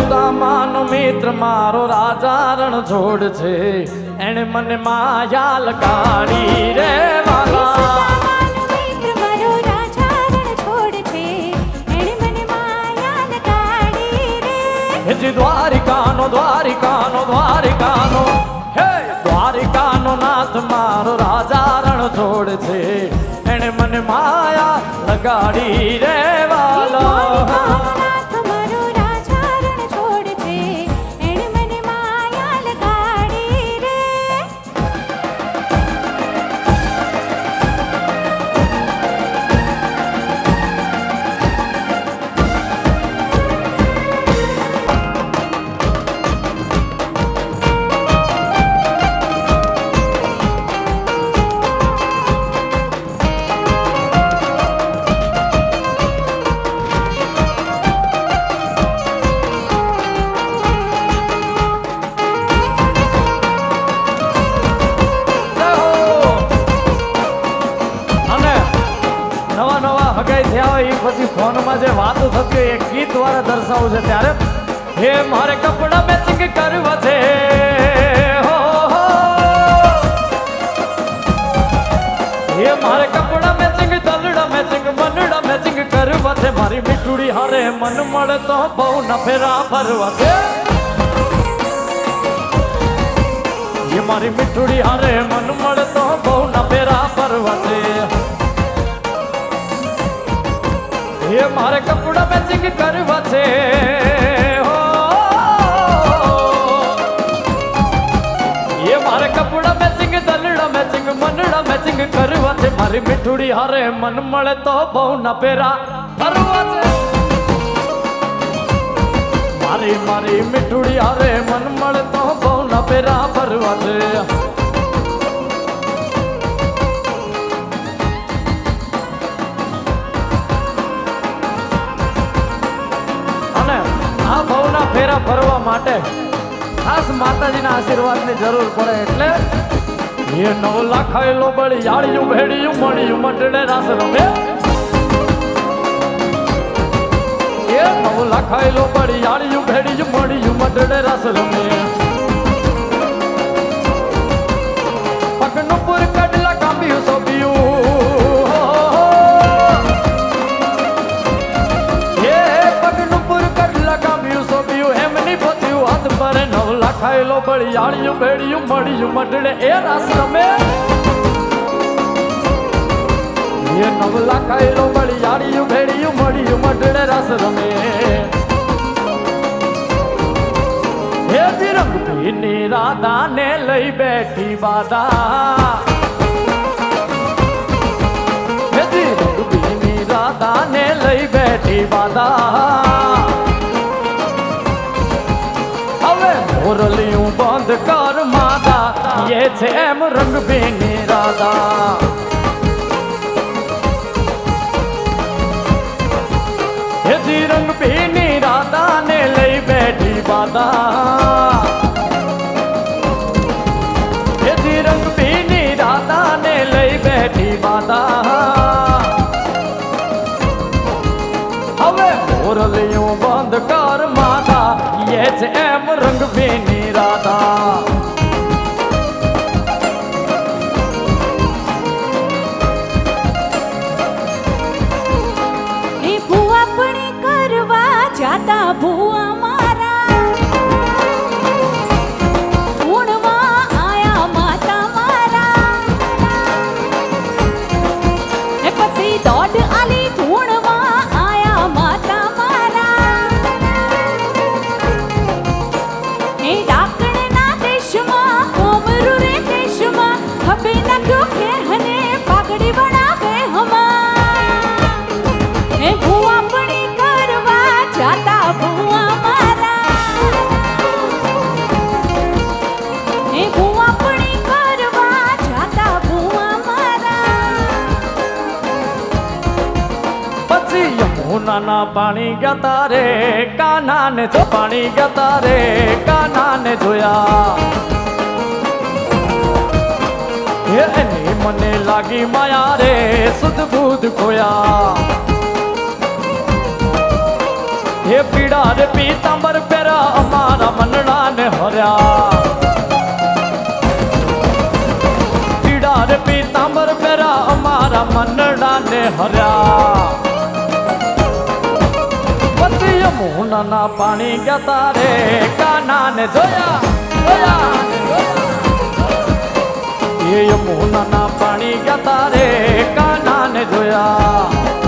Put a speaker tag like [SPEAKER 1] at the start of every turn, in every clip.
[SPEAKER 1] સુદામાનો મિત્ર મારો રાજા રણ છોડ છે, એણે મને માયા લગાડી રે વાલા. જી દ્વારિકાનો દ્વારિકાનો દ્વારિકાનો હે દ્વારિકાનો નાથ મારો રાજા રણ છોડ છે, એણે મને માયા લગાડી રે વાલા. પછી ફોનમાં જે વાતો થતી એ ગીત દ્વારા દર્શાવું છે ત્યારે હે મારે કપડા મેચિંગ કરવા છે, હે મારે કપડા મેચિંગ દલડા મેચિંગ મનડા મેચિંગ કરવા છે, મારી મીઠુડી હારે મન મળે તો બહુ નફેરા ફરવા છે, એ મારી મીઠુડી હારે મન મળે તો બહુ નફેરા ફરવા છે. ये मारे कपड़ा मैचिंग करवा छे, ये मारे कपड़ा मैचिंग दलड़ा मैचिंग मनड़ा मैचिंग करवा छे, मारी मीठुड़ी हारे मन मळे तो बहु नपेरा फरवा छे, मारी मारी मीठुड़ी हारे मन मळे तो बहु नपेरा फरवा छे. આ ભાવના ફેરા ફરવા માટે ખાસ માતાજીના આશીર્વાદની જરૂર પડે, એટલે એ 9 લાખ આયેલો બળી યાળિયું ભેડિયું મળ્યું મટડે રાસ રમે, એ 9 લાખ આયેલો બળી યાળિયું ભેડિયું મળ્યું મટડે રાસ રમે. પગનું પુર કડલા કાંબિયું સોબિયું, ખાયલો બળી યાળિયું ભેડિયું મળ્યું મટડે એ રાસ રમે, એ 9 લાખ ખાયલો બળી યાળિયું ભેડિયું મળ્યું મટડે રાસ રમે. હે રંગ ભીની રાધા ને લઈ બેઠી બાધા, હે રંગ ભીની રાધા ને લઈ બેઠી બાધા, મોરલિયું બંધ કર માતા ये છે એમ રંગ ભીની રાધા. હેજી રંગ ભીની રાધા ને લઈ બેઠી બાધા, હેજી રંગ ભીની રાધા ને લઈ બેઠી બાધા, હવે મોરલિયું બંધ કર માતા ये છે એમ રંગ ભીની રાધા.
[SPEAKER 2] એ ભૂવા પણ કરવા જાતા ભૂવા મારા ઉણવા આયા માતા મારા, એ પછી દોડ આલી ધૂણવા આયા માતા મારા, એ ડાકણના દેશમાં કોમરુ રે દેશમાં હવે નાખ્યો કે હને પાઘડી બનાવે હમા, એ ભૂવા પણ કરવા જાતા ભૂવા મારા, એ ભૂવા પણ કરવા જાતા ભૂવા મારા.
[SPEAKER 1] પછી યમુનાના પાણી ગયા તારે કાનાને જો પાણી ગયા તારે કાનાને જોયા, હે એની મને લાગી માયા રે સુધ બુધ ખોયા, હે પીડા રે પીતાંબર પેરા હર્યા પછી યમુનાના પાણી ગયા તારે કાનાને જોયા જોયા ને જોયા એ યમુનાના પાણી ગયા તારે કાનાને જોયા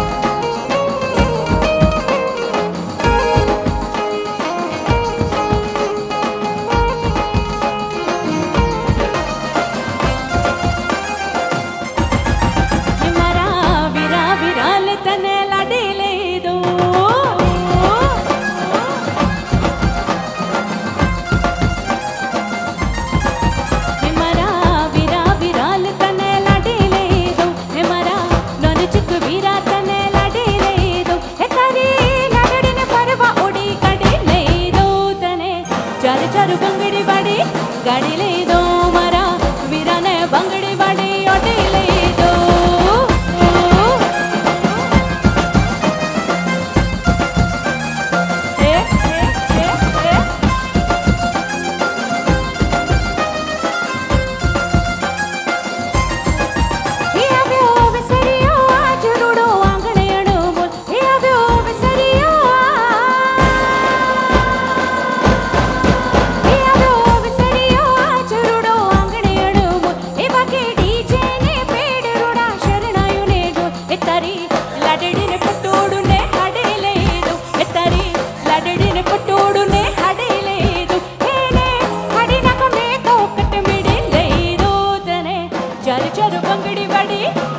[SPEAKER 2] ગાડી લઈ દો મારા વીરાને બંગડી વાડી ઓટી લઈ દો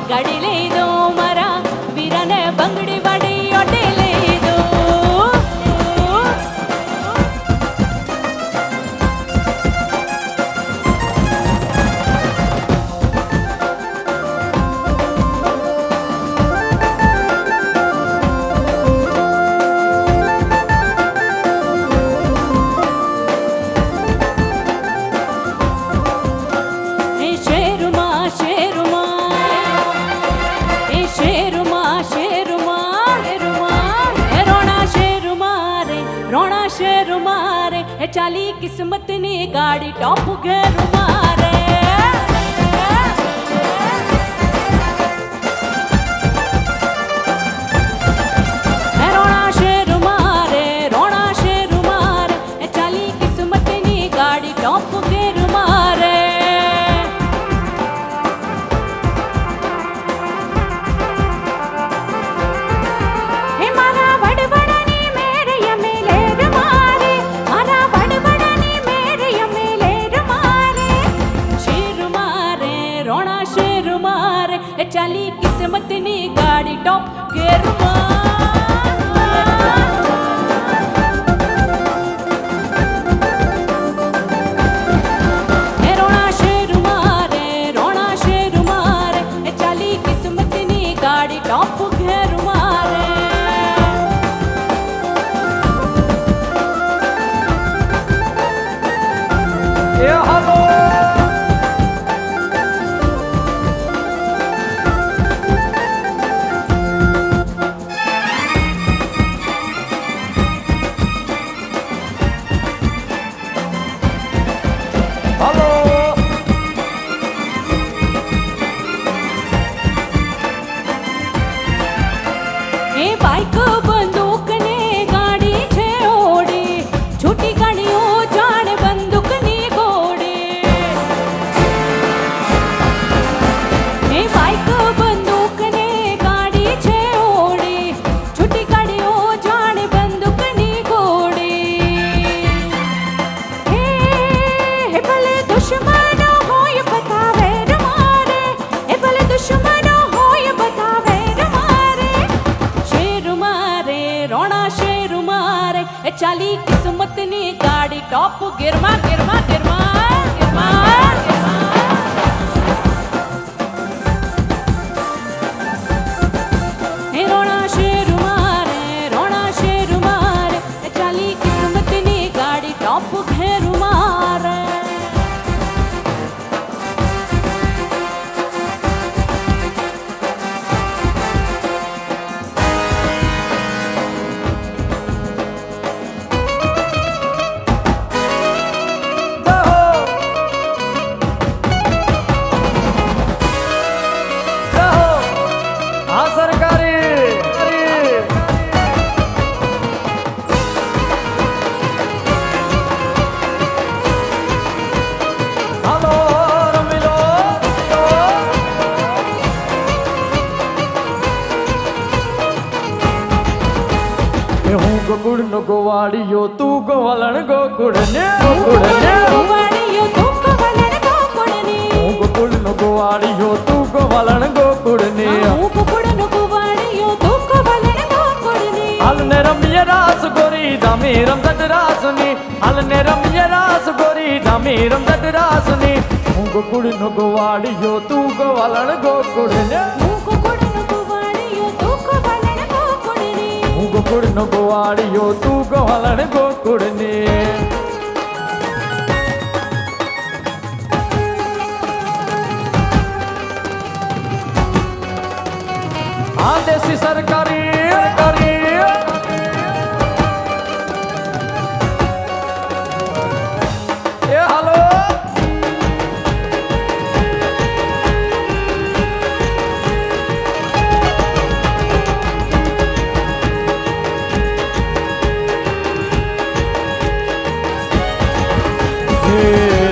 [SPEAKER 2] ગાડી લઈ દો મારા વીરાને બંગડી વાડી ઓટી લઈ દો ચાલી કિસ્મતની ગાડી ટોપ ઘેર મારે રોણા શેર મારે રોણા શેર મારે ચાલી કિસ્મતની ગાડી ટોપ ઘેર મારે હે મારા વડવડાની મેરે યમે લેર મારે મારા ચાલી કિસ્મતની ગાડી ટોપ ગેરમાં રોણા શેર મારે રોણા શેર મારે ચાલી કિસ્મતની ગાડી ટોપ ઘેર મારે
[SPEAKER 1] એ હાલો
[SPEAKER 2] બાઈક બંદૂક ને ગાડી છે ઓડી છૂટી ગાડીઓ જાણે બંદૂકની ગોળી એ બાઈક બંદૂક ને ગાડી છે ઓડી છૂટી ગાડીઓ જાણે બંદૂકની ગોળી હે ભલે દુશ્મનો હોય બતાવે મારે એ ભલે દુશ્મનો હોય બતાવે રોણા શેર મારે ચાલી કિસ્મતની ગાડી ટોપ ગેરમાં ગેરમાં ગેરમાં ગેરમાં રોણા શેર મારે ચાલી કિસ્મતની ગાડી ટોપ ઘેર મારે
[SPEAKER 1] જય ગોકુળ નો ગોવાળિયો તું ગોવાલણ ગોકુળ ને ગોકુળ ને
[SPEAKER 2] ગોવાળિયો તું ગોવાલણ ગોકુળ ને
[SPEAKER 1] ગોકુળ નો ગોવાળિયો તું ગોવાલણ ગોકુળ ને
[SPEAKER 2] ગોકુળ નો ગોવાળિયો તું ગોવાલણ ગોકુળ ને
[SPEAKER 1] હાલ ને રમીએ રાસ ગોરી જામી રમઝટ રાસની હાલ ને રમીએ રાસ ગોરી જામી રમઝટ રાસની હું ગોકુળ નો ગોવાળિયો તું ગોવાલણ ગોકુળ ને
[SPEAKER 2] ગોકુળ નો ગોવાળિયો તું ગોવાલણ ગોકુળ ને
[SPEAKER 1] હું ગોકુળ નો ગોવાળિયો તું ગોવાલણ ગોકુળ ને આ દેશી સરકારી કરી એ હાલો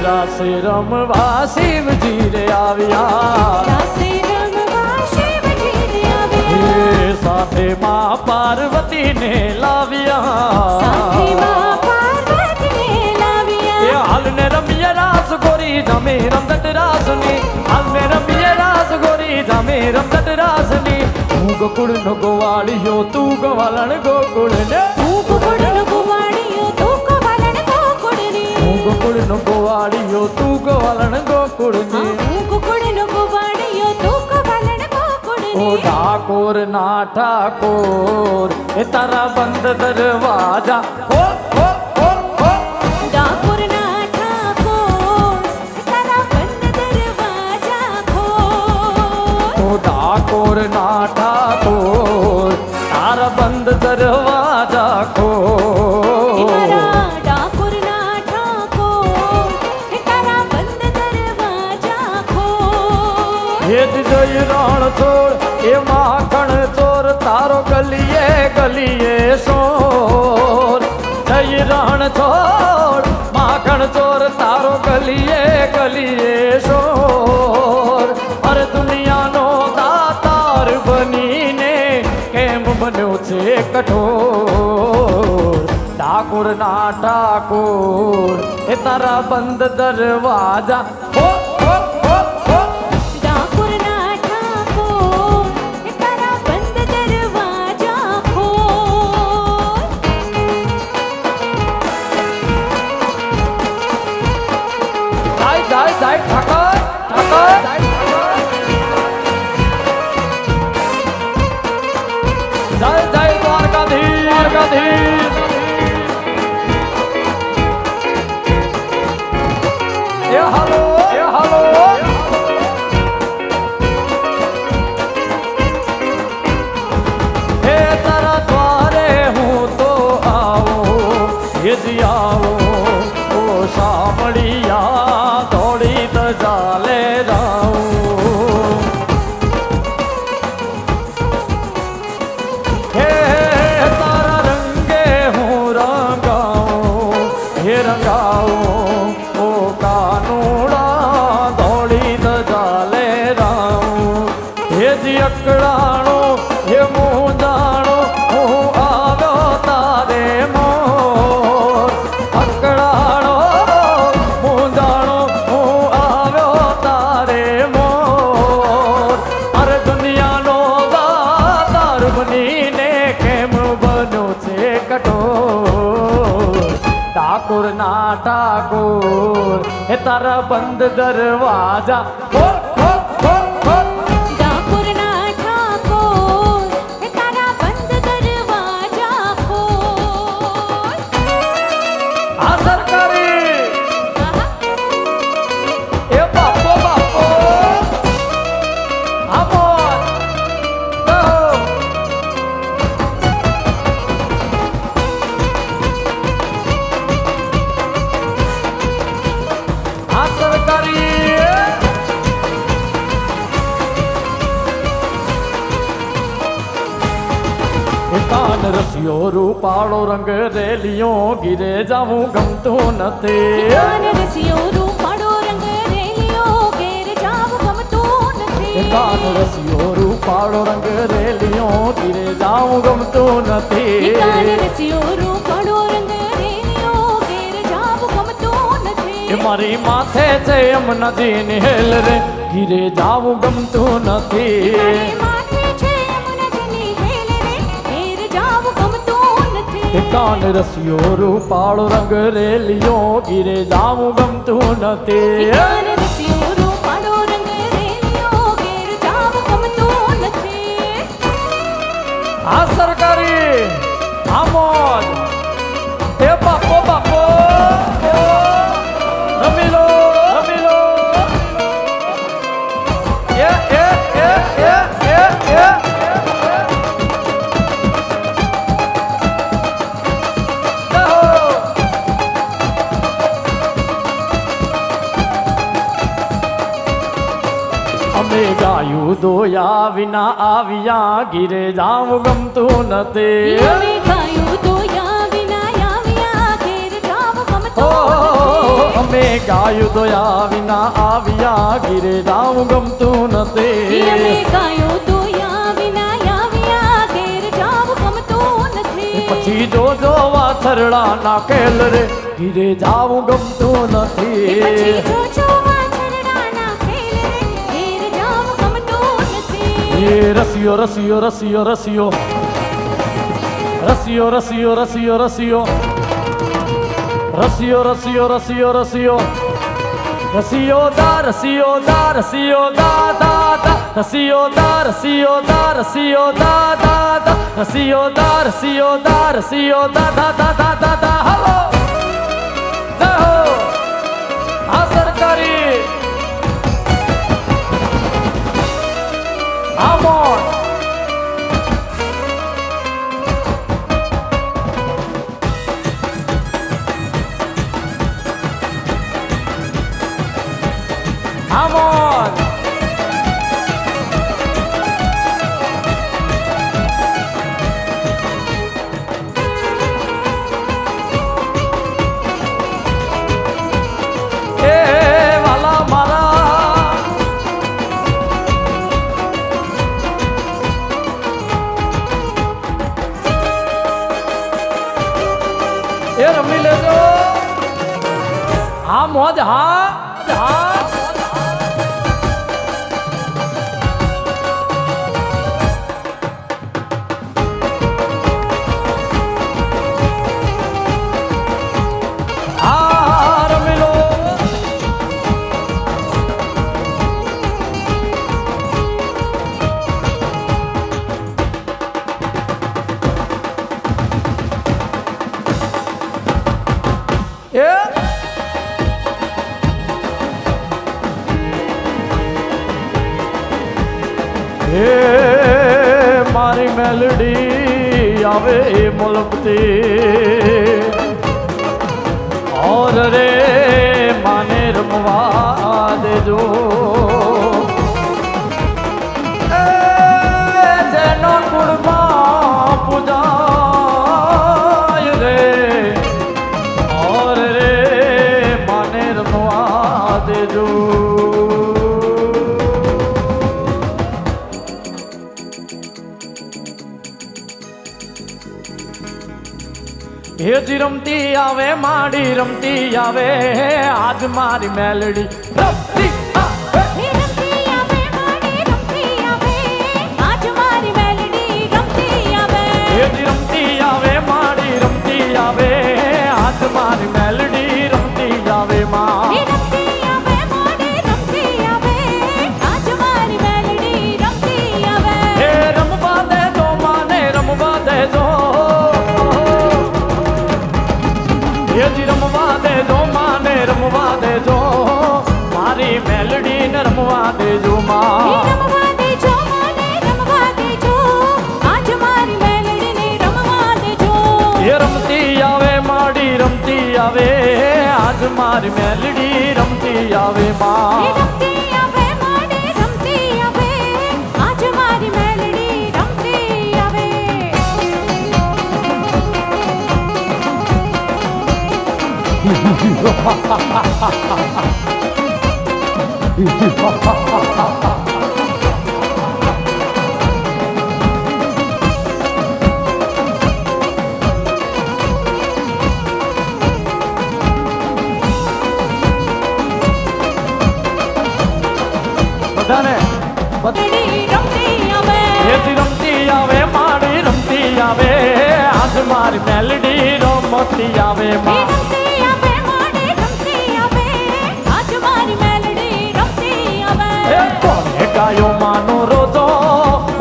[SPEAKER 1] રાસે રમવા શિવજી રે આવ્યા
[SPEAKER 2] રાસે રમવા શિવજી રે આવ્યા
[SPEAKER 1] હે સાથે માં પાર્વતી ને લાવ્યા
[SPEAKER 2] સાથે માં પાર્વતીને
[SPEAKER 1] એ
[SPEAKER 2] લાવ્યા
[SPEAKER 1] હાલ ને રમીએ રાસ ગોરી જામે રમઝટ રાસની હાલ ને રમીએ રાસ ગોરી જામે રમઝટ રાસની હું ગોકુળ નો ગોવાળિયો તું ગોવાલણ ગોકુળ ને
[SPEAKER 2] હું ગોકુળ નો ગોવાળિયો તું ગોવાલણ ગોકુળ ને
[SPEAKER 1] હું ગોકુળ નો ગોવાળિયો તું ગોવાલણ ગોકુળ ને
[SPEAKER 2] હું ગોકુળ નો ગોવાળિયો તું ગોવાલણ ગોકુળ
[SPEAKER 1] ઓ
[SPEAKER 2] ને
[SPEAKER 1] ઠાકોર ના ઠાકોર એ તારા બંધ દરવાજા ખોલ ખોલ ખોલ ખોલ
[SPEAKER 2] ડાકોર ના ઠાકોર તારા બંધ દરવાજા ખોલ
[SPEAKER 1] ઓ ઠાકોર ના ઠાકોર તારા બંધ દરવાજા ખોલ
[SPEAKER 2] મારા ડાકોર ના ઠાકોર તારા બંધ દરવાજા ખોલ
[SPEAKER 1] એ જ જોઈ રણ છોડ એ માખણ ચોર તારો ગલીએ ગલીએ સોર જઈ રણ છોડ માખણ ચોર તારો ગલીએ ગલીએ સોર અરે દુનિયાનો દાતાર બનીને કેમ બન્યો છે કઠોર ઠાકોર ના ઠાકોર એ તારા બંધ દરવાજા હો હો હો હો
[SPEAKER 2] ડાકોર ના ઠાકોર તારા બંધ દરવાજા ખોલ
[SPEAKER 1] જાય જાય જાય ઠાકર ઠાકર જય જય દ્વારકાધીશ દ્વારકાધીશ એ હાલો એ હાલો હે તારા દ્વારે હું તો આવું એ જ આવું ઓ સાંભળિયા દોડી દ ચાલે રાઉં હે તારા રંગે હું રંગાઉં હે રંગાઉં ઓ કાનુડા દોડી દ ચાલે રાઉં હે જ અકળાણો હે મૂંઝાણો હું આવ્યો તારે મોર અકળાણો મૂંઝાણો હું આવ્યો તારે મોર અરે દુનિયાનો દાતાર બનીને કેમ બન્યો છે કઠોર ઠાકોર ના ઠાકોર એ તારા બંધ દરવાજા ખોલ ખોલ ખોલ ખોલ
[SPEAKER 2] ડાકોર ના ઠાકોર તારા બંધ દરવાજા ખોલ
[SPEAKER 1] આ સરકારી એ બાપો બાપો આ બોલ કહો આ સરકારી કાન રસિયો રૂપાળો રંગ રેલિયો ગીરે જાવું ગમતું નથી
[SPEAKER 2] કાન રસિયો રૂપાળો રંગ રેલિયો ઘેર જાવ ગમતું નથી
[SPEAKER 1] કાન રસિયો રૂપાળો રૂપાળો રંગ રેલિયો ઘીરે જાઉં ગમતું નથી
[SPEAKER 2] કાન રસિયો રૂપાળો રંગ રેલિયો ઘેર જાવું ગમતું નથી
[SPEAKER 1] એ મારી માથે છે યમુનાજી ની હેલ રે ઘીરે જાવું ગમતું નથી
[SPEAKER 2] મારી માથે છે યમુનાજીની હેલ રે ઘેર જાવું ગમતું નથી
[SPEAKER 1] એ કાન રસિયો રૂપાળો રંગ રેલિયો ઘીરે જાવું ગમતું નથી
[SPEAKER 2] કાન રસિયો રૂપાળો રંગ રેલિયો ઘેર જાવું ગમતું નથી
[SPEAKER 1] આ સરકારી આમોદ એ બાપો બાપો રમી લો એ એ એ એ એ એ અમે ગાયું દોયા વિના આવ્યા ઘીરે જાવું ગમતું નથી
[SPEAKER 2] અમે ગાયું દોયા વિના આવ્યા ઘેર જાવું
[SPEAKER 1] ઓ,
[SPEAKER 2] ગમતું
[SPEAKER 1] અમે ગાયું દોયા વિના આવ્યા ઘીરે જાવું ગમતું
[SPEAKER 2] નથી અમે
[SPEAKER 1] નથી
[SPEAKER 2] ગાયું દોયા વિના આવ્યા ઘેર જાવું ગમતું નથી
[SPEAKER 1] પછી જો વાછરડા નાખેલ રે ઘીરે જાવું ગમતું
[SPEAKER 2] પછી
[SPEAKER 1] નથી
[SPEAKER 2] જો વાછરડાના ખેલ રે ઘેર જાવું ગમતું નથી
[SPEAKER 1] એ રસિયો રસિયો રસિયો રસિયો રસિયો રસિયો રસિયો રસિયો રસિયો રસિયો રસિયો રસિયો રસિયો દા રસિયો દા રસિયો દા દા દા રસિયો દા રસિયો દા રસિયો દા દા દા રસિયો દા રસિયો દા રસિયો દા દા દા દા દા દા હાલો જય હો આ સરકારી આમોદ આમોદ એ વાલા મારા એ રમી લેજો હા મોજ હા હા હા રમી લો એ મારી મેલડી આવે મુલકતી ઓર રે માને રમવા દેજો એ જેનો કુળમાં પૂજાય રે ઓર રે માને રમવા દેજો હેજી રમતી આવે માડી રમતી આવે આજ મારી મેલડી રમતી આવે.
[SPEAKER 2] રમતી આવે માડી રમતી આવે આજ મારી મેલડી રમતી આવે
[SPEAKER 1] હેજી રમતી આવે માડી રમતી આવે આજ મારી મેલડી રમતી આવે માં
[SPEAKER 2] રમતી આવે માડી રમતી આવે આજ મારી મેલડી રમતી આવે
[SPEAKER 1] હે રમવા દેજો માને રમવા દેજો હેજી રમવા દેજો માને રમવા દેજો મારી મેલડી ને રમવા દેજો માં
[SPEAKER 2] રમવા દેજો મને રમવા દેજો આજ મારી મેલડીને રમવા દેજો
[SPEAKER 1] એ રમતી આવે માડી રમતી આવે આજ મારી મેલડી રમતી આવે માં
[SPEAKER 2] રમતી આવે માડી રમતી આવે આજ મારી મેલડી રમતી આવે
[SPEAKER 1] બધાને
[SPEAKER 2] મેલડી રમતી આવે
[SPEAKER 1] એથી રમતી આવે મારી રમતી આવે આજ મારી મેલડી રમતી આવે માં
[SPEAKER 2] રમતી આવે માડી રમતી આવે આજ મારી મેલડી રમતી આવે
[SPEAKER 1] એ કોને ગાયો માનો રોજો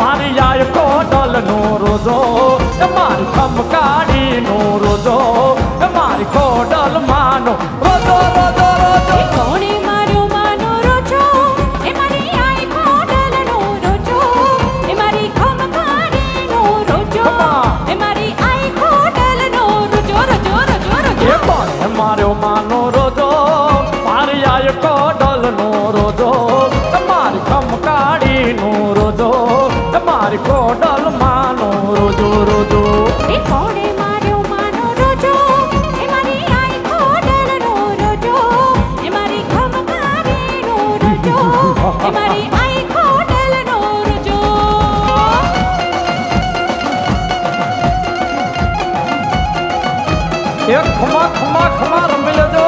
[SPEAKER 1] મારી આય કોડલ નો રોજો એ મારી ખમકાડી નો રોજો એ મારી કોડલ માનો રોજો રોજો રોજો
[SPEAKER 2] એ કોણે માર્યો માનો રોજો એ મારી આઈ કોડલનો રોજો એ મારી ખમકારીનો રોજો
[SPEAKER 1] Come on.
[SPEAKER 2] એ મારી આઈ કોડલનો રોજો રોજો રોજો રોજો
[SPEAKER 1] એ કોને માર્યો માનો રોજો મારી આય કોડલ નો રોજો તમારી ખમકાડી નો રોજો તમારી કોડલ માનો રોજો રોજો
[SPEAKER 2] એ કોણે માર્યો માનો રોજો એ મારી આઈ કોડલનો રોજો એ મારી ખમકારીનો રોજો એ મારી આઈ કોડલનો રોજો
[SPEAKER 1] એ ખમા ખમા ખમા રમી લેજો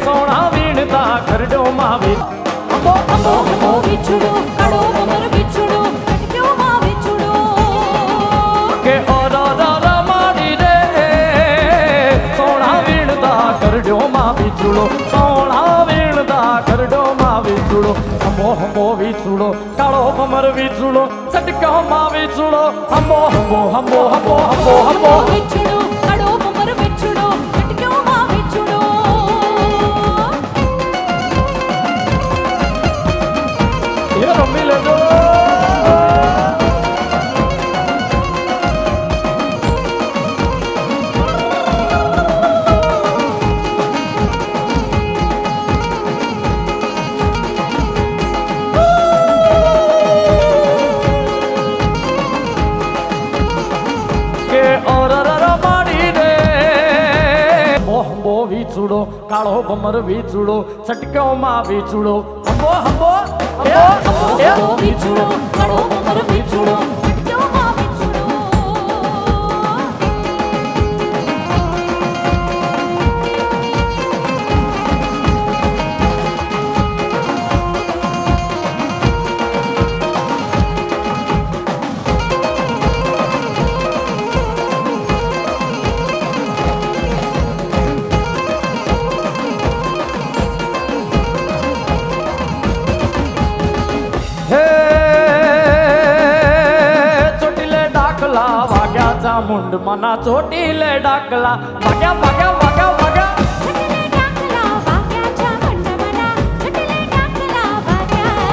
[SPEAKER 1] સોણા વીણતા ખરડોમાં વી અંબો અંબો
[SPEAKER 2] અંબો વિછુડો કાળો મમર વિછુડો કટક્યોમાં વિછુડો
[SPEAKER 1] કે ઓર માડી રે સોણા વીણતા ખરડોમાં વિછુડો સોણા વીણતા ખરડોમાં વિછુડો અંબો અંબો વિછુડો કાળો મમર વિછુડો સટકામાં વિછુડો અંબો અંબો અંબો અંબો અંબો અંબો
[SPEAKER 2] વિછુડો કાળો મમર વિછુડો કટક્યોમાં વિછુડો
[SPEAKER 1] એ રમી લેજો કે ઓર માડી રે મોહંબો વિછુડો કાળો ભમર વિછુડો સટકામાં વિછુડો અંબો અંબો
[SPEAKER 2] અંબો વિછુડો કાળો મમર વિછુડો કટક્યોમાં વિછુડો
[SPEAKER 1] હે ચોટીલે ડાકલા વાગ્યા ચામુંડ મના ચોટીલે ડાકલા વાગ્યા વાગ્યા વાગ્યા વાગ્યા
[SPEAKER 2] ચટલે ડાકલા વાગ્યા ચામુંડમના ચટલે ડાકલા વાગ્યા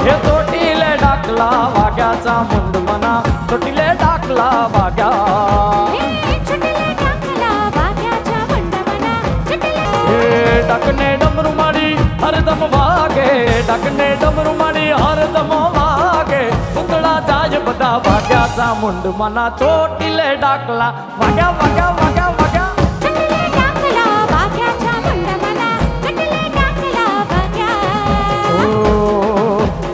[SPEAKER 1] હે ચોટીલે ડાકલા વાગ્યા ચામુંડ મના ચોટીલે ડાકલા વાગ્યા
[SPEAKER 2] હે ચટલે ડાકલા વાગ્યા ચામુંડમના ચટલે
[SPEAKER 1] હે ડકને ડમરુ માડી હરદમ વાગે ડકને ડમરુ માડી હરદમ વાગે પૂતળા જાય બધા વાગ્યા ચામુંડ મના ચોટીલે ડાકલા વાગ્યા વાગ્યા વાગ્યા વાગ્યા
[SPEAKER 2] ચટલે ડાકલા વાગ્યા ચામુંડમના ચટલે ડાકલા વાગ્યા
[SPEAKER 1] ઓ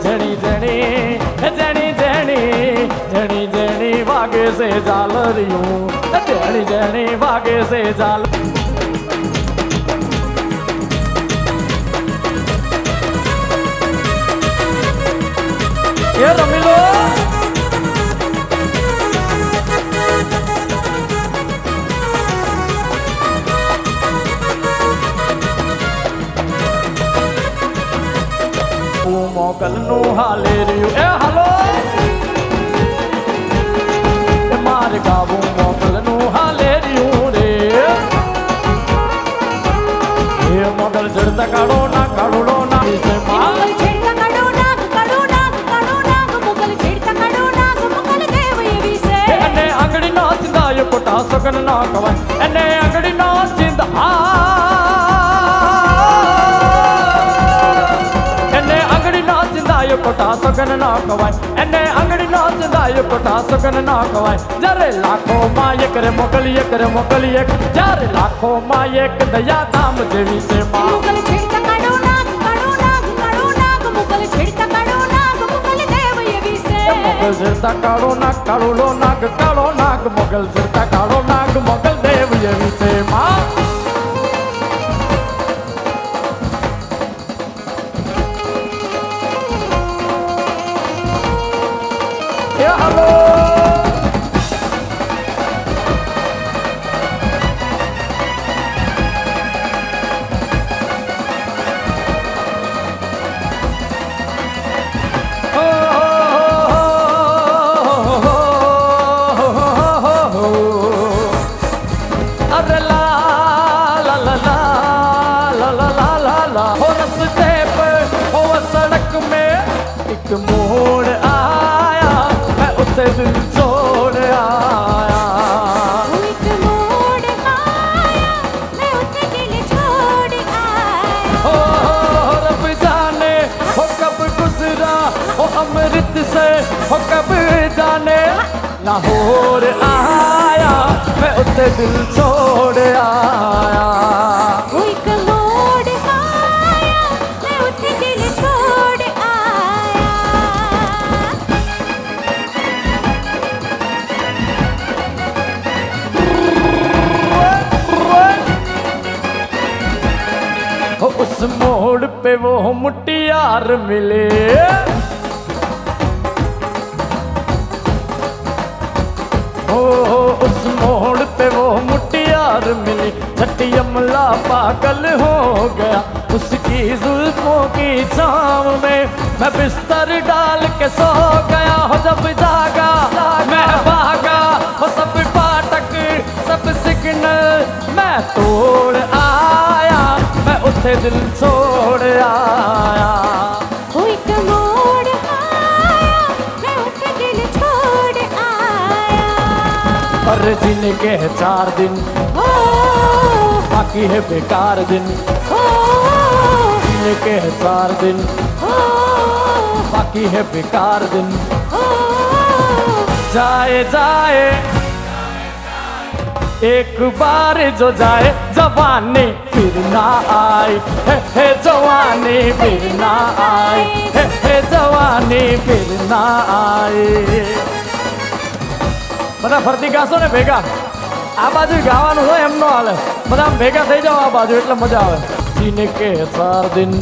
[SPEAKER 1] જણી જણી જણી જણી જણી વાગે છે ઝાલરિયું જણી જણી વાગે છે ઝાલ એ રમી લો મોગલનું હાલે રહ્યું એ હાલો એ મારે ગાવું મોગલનું હાલે રહ્યું રે એ મોગલ જડતા કાઢો ના કાઢો ના વિશે માં
[SPEAKER 2] મુગલ છેડતા કાળો નાગ કાળો નાગ કાળો નાગ મુગલ છેડતા કાળો નાગ મુગલ દેવ એવી છે
[SPEAKER 1] એને આંગળી નો ચિંદાયો કોટા સગન ના કવાય એને આંગળી નો ચિંદા એને આંગળી નો ચિંદાયો કોટા સગન ના કવાય એને આંગળી નો वजदायो कोठा सुगन ना कवाय जरे लाखों मां ये करे मोकल एक जरे लाखों मां एक दया धाम देवी से मां
[SPEAKER 2] मुगल छिड़ता काड़ो नाग मुगल छिड़ता काड़ो नाग मुगल देव ये विसे
[SPEAKER 1] मुगल छिड़ता काड़ो नाग मुगल छिड़ता काड़ो नाग मुगल देव ये विसे मां हेलो अरे ला ला ला ला ला ला ला ला ला हो रस्ते पे हो सड़क में एक मोड़ आया मैं उसे दिल छोड़ आया
[SPEAKER 2] एक मोड़ आया मैं उसे दिल छोड़ आया
[SPEAKER 1] हो रब जाने हो कब गुजरा हो अमृत से हो कब जाने लाहौर आया मैं उसे दिल छोड़ आया
[SPEAKER 2] एक मोड़ आया मैं उसे दिल छोड़ आया
[SPEAKER 1] हो उस मोड़ पे वो मुटियार मिले हो उस मोड़ पे वो मुटियार मिली छठी अमला पागल हो गया उसकी जुल्फों की छाँव में मैं बिस्तर डाल के सो गया हो जब जागा मैं भागा हो सब फाटक सब सिग्नल मैं तोड़ आया मैं उसे दिल छोड़ आया
[SPEAKER 2] एक मोड़ आया मैं उसे दिल छोड़ आया
[SPEAKER 1] पर जिनके 4 दिन
[SPEAKER 2] ओ
[SPEAKER 1] बाकी है बेकार दिन
[SPEAKER 2] ओ
[SPEAKER 1] जिनके 4 दिन
[SPEAKER 2] ओ
[SPEAKER 1] बाकी है बेकार दिन
[SPEAKER 2] ओ
[SPEAKER 1] जाए जाए एक बार जो जाए जवानी फिर ना आए हे जवानी फिर ना आए हे जवानी फिर ना आए બધા ફરતી ગાશો ને ભેગા આ બાજુ ગાવાનું હોય એમ ન હાલે બધા આમ ભેગા થઈ જાઓ આ બાજુ એટલે મજા આવે જીને કે 4 दिन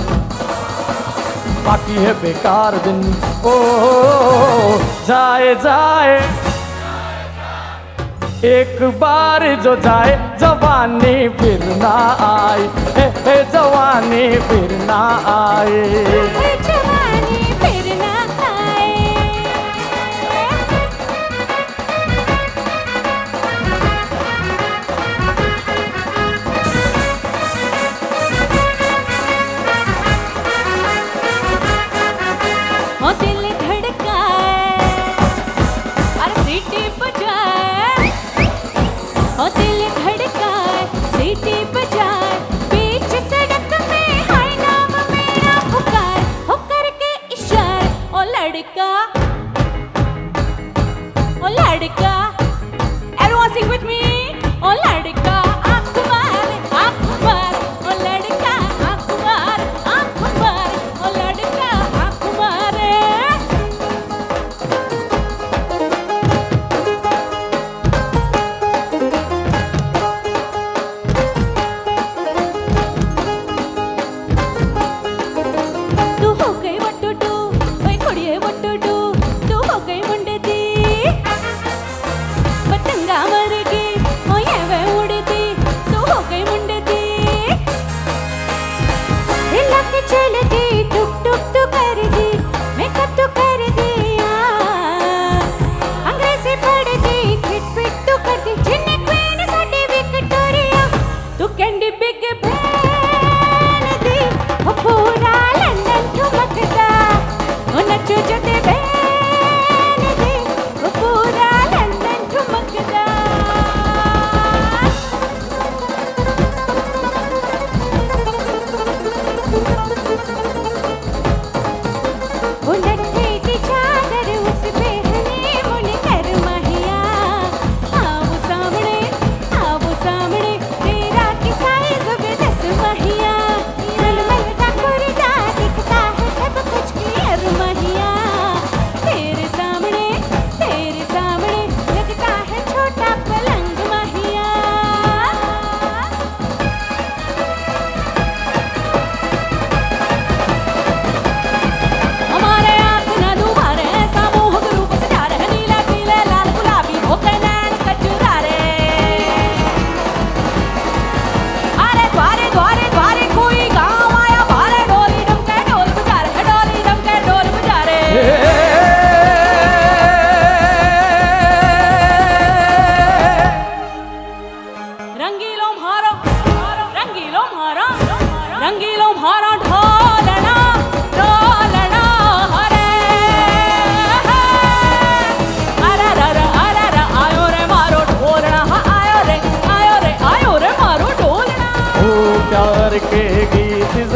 [SPEAKER 1] बाकी है बेकार दिन ओ जाए जाए एक बार जो जाए जवानी फिर ना आए हे जवानी फिर ना आए
[SPEAKER 2] जवानी फिर ना आए ओ दिल धड़काए और सीटी बजाए ओ दिल धड़काए सीटी बजाए बीच सड़क में हाय नाम मेरा पुकार हो करके इशारे ओ लड़का everyone sing with me ओ लड़का आँख मार ओ लड़का आँख मार ओ लड़का आँख मारे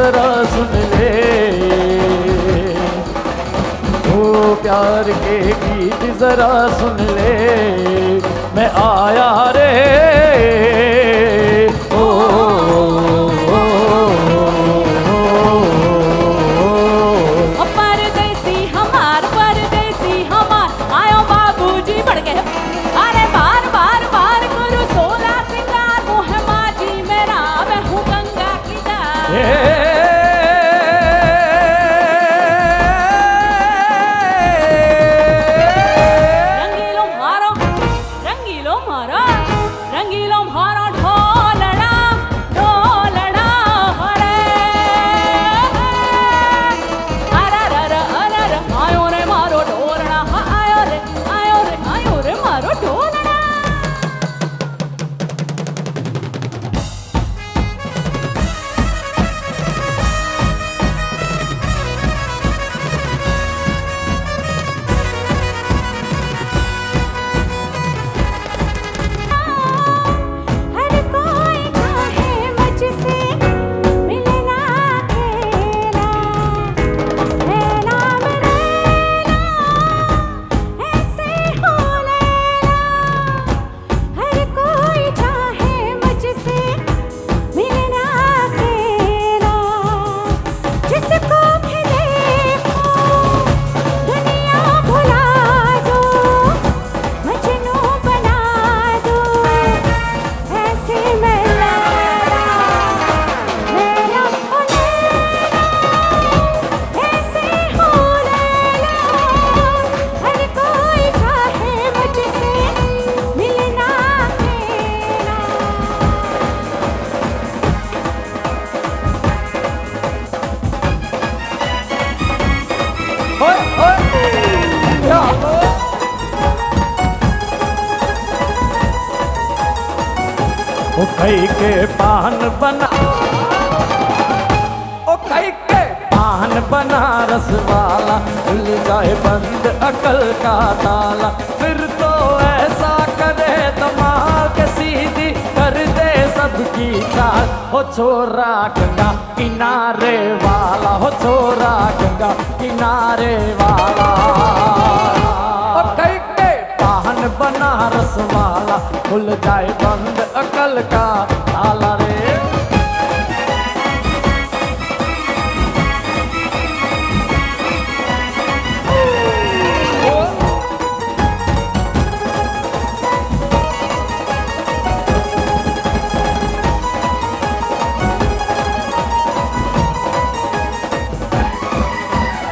[SPEAKER 1] जरा सुन ले, ओ प्यार के गीत जरा सुन ले, मैं आया रे ओ,
[SPEAKER 2] परदेसी हमार आयो बाबूजी बढ़ गए। अरे बार बार बार गुरु सोला सिंगार मोह माजी मेरा मैं हूँ गंगा की धार। रंगीलो मारो ढोलड़ा ढोलड़ा हरे अरर आयो रे मारो ढोलड़ा आयो रे मारो ढोलड़ा। हर कोई चाहे मुझसे मिलना अकेला, लैला मेरा ऐसे हो लैला। हर कोई चाहे मुझसे मिलना अकेला, जिसको भी देखो दुनिया भुला दो, मजनू बना दो ऐसे मैं लैला ओ लैला ऐसे हो लैला। हर कोई चाहे मुझसे मिलना अकेला।
[SPEAKER 1] ओए ओए या ओ कई के पान बना, ओ कई के पान बनारस वाला, खुल जाए बंद अकल का ताला, फिर तो ऐसा करे धमाल के सीधी कर दे सबकी चाल। हो छोरा गंगा किनारे वाला, हो छोरा गंगा किनारे वाला, ओ कई के पान बनारस वाला, खुल जाए बंद अकल का ताला रे।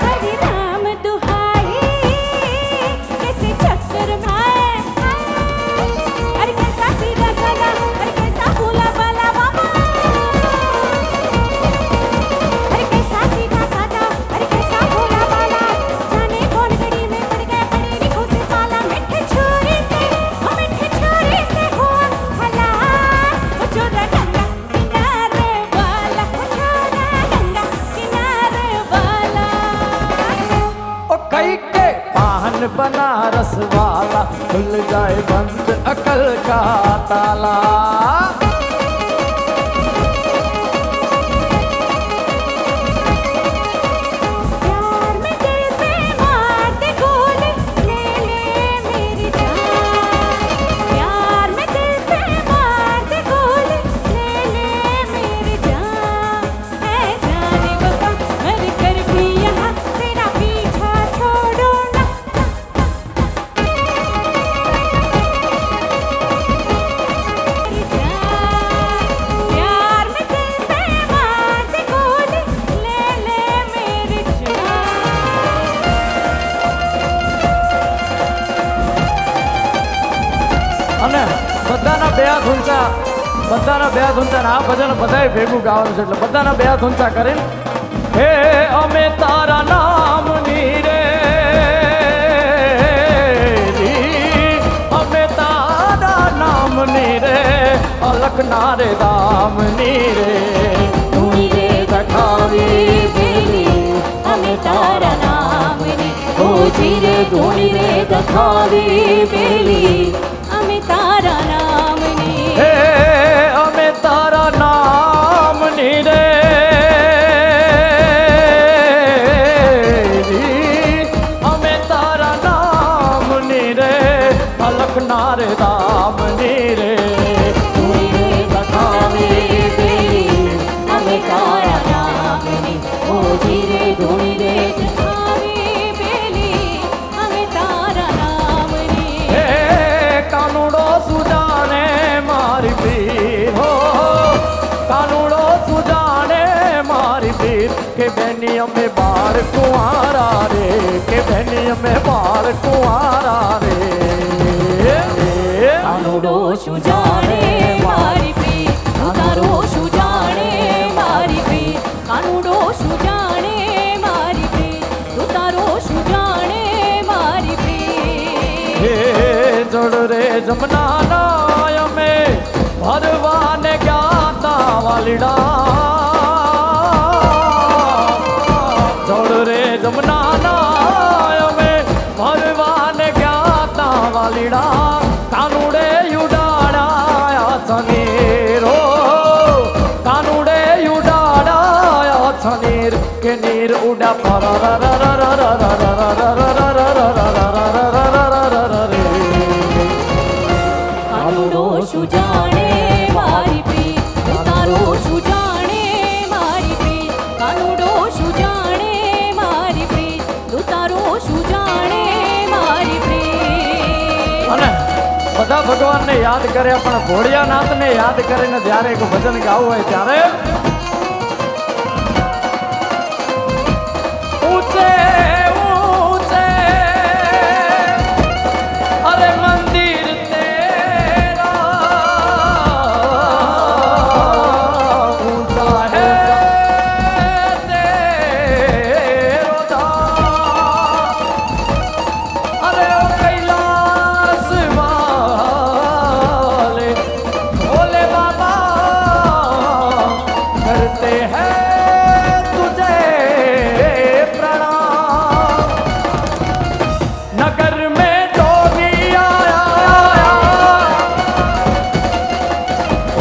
[SPEAKER 2] हरि नाम दुहाई कैसे चक्कर भाए, अरे कैसा सीधा साधा, अरे कैसा भोला भाला बाबा, अरे कैसा सीधा साधा, अरे कैसा भोला भाला। जाने कौन गड़ी में पड़ गया पड़ी निखों से पाला, मिठे छुरी से हुआ भला। वो छोरा गंगा किनारे वाला, वो छोरा गंगा किनारे वाला।
[SPEAKER 1] ओ कई के पान बनारस वाला, खुल जाए बंद अकल का ताला।
[SPEAKER 2] प्यार में दिल पे मार दे गोली, ले ले मेरी जान। प्यार में दिल पे मार दे गोली, ले ले मेरी जान। है जाने वफा मर कर भी यहाँ तेरा पीछा छोड़ो ना। मेरी जान, प्यार में दिल पे मार दे गोली, ले ले मेरी जान।
[SPEAKER 1] અને બધાના બે હાથ ઊંચા, બધાના બે હાથ ઊંચા, ને આ ભજન બધાએ ભેગું ગાવાનું છે, એટલે બધાના બે હાથ ઊંચા કરીને હે અમે તારા નામની રે અમે તારા નામની રે અલખના રે દામની રે
[SPEAKER 2] ધૂણી રે દખાવી બેલી અમે તારા નામની, ઓજી રે ધૂણી રે દખાવી બેલી અમે તારા નામની।
[SPEAKER 1] હે અમે તારા નામની રે मारे दाम नीरे
[SPEAKER 2] ધૂણી રે બખાવે બેલી અમે તારા નામની ઓ ધીરે ધૂણી રે બખાવે બેલી અમે તારા નામની
[SPEAKER 1] હે કાનુડો સુજાને મારી પીર હો કાનુડો સુજાને મારી પીર કે બેની અમે બાર કુંવારા રે કે બેની અમે બાર કુંવારા રે
[SPEAKER 2] કાનુડો શું જાણે મારી પ્રીત તું તારો શું જાણે મારી પ્રીત કાનુડો શું જાણે મારી પ્રીત તું તારો શું જાણે મારી પ્રીત
[SPEAKER 1] હે જોડ રે જમના ના અમે ભરવાને ગાતા વાલીડા જોડ રે જમના ના અમે ભરવાને ગાતા વાલીડા કાનુડે યુડાડાયા છનીરો કાનુડે યુડાડાયા છનીર કે નીર ઉડા
[SPEAKER 2] કાનુડો શું જાણે મારી પ્રીત તું તારો શું જાણે મારી પ્રીત કાનુડો શું જાણે મારી પ્રીત તું તારો શું જાણે મારી પ્રીત
[SPEAKER 1] અને બધા ભગવાનને યાદ કર્યા પણ ભોળિયાનાથને યાદ કરીને જ્યારે એક ભજન ગાવું હોય ત્યારે ઊંચે ઊંચે અરે મંદિર તેરા ઊંચા હે તેરો ધામ અરે ઓ कैलाश वाले भोले बाबा करते हैं तुझे प्रणाम नगर में जोगी आया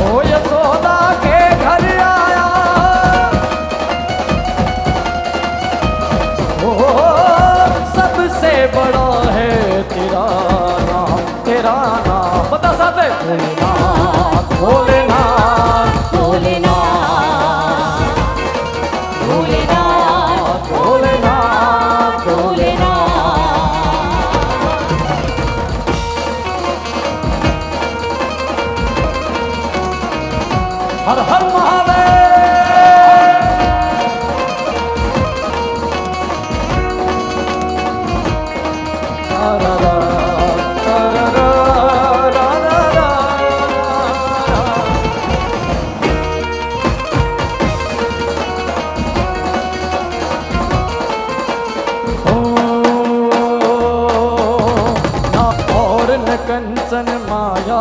[SPEAKER 1] ओ यशोदा के घर आया ओ सबसे बड़ा है तेरा नाम बता साथे भोलेनाथ भोलेनाथ
[SPEAKER 2] ભોલેનાથ ભોલેનાથ
[SPEAKER 1] भोलेनाथ
[SPEAKER 2] ભોલેનાથ
[SPEAKER 1] हर हर महादेव कंचन माया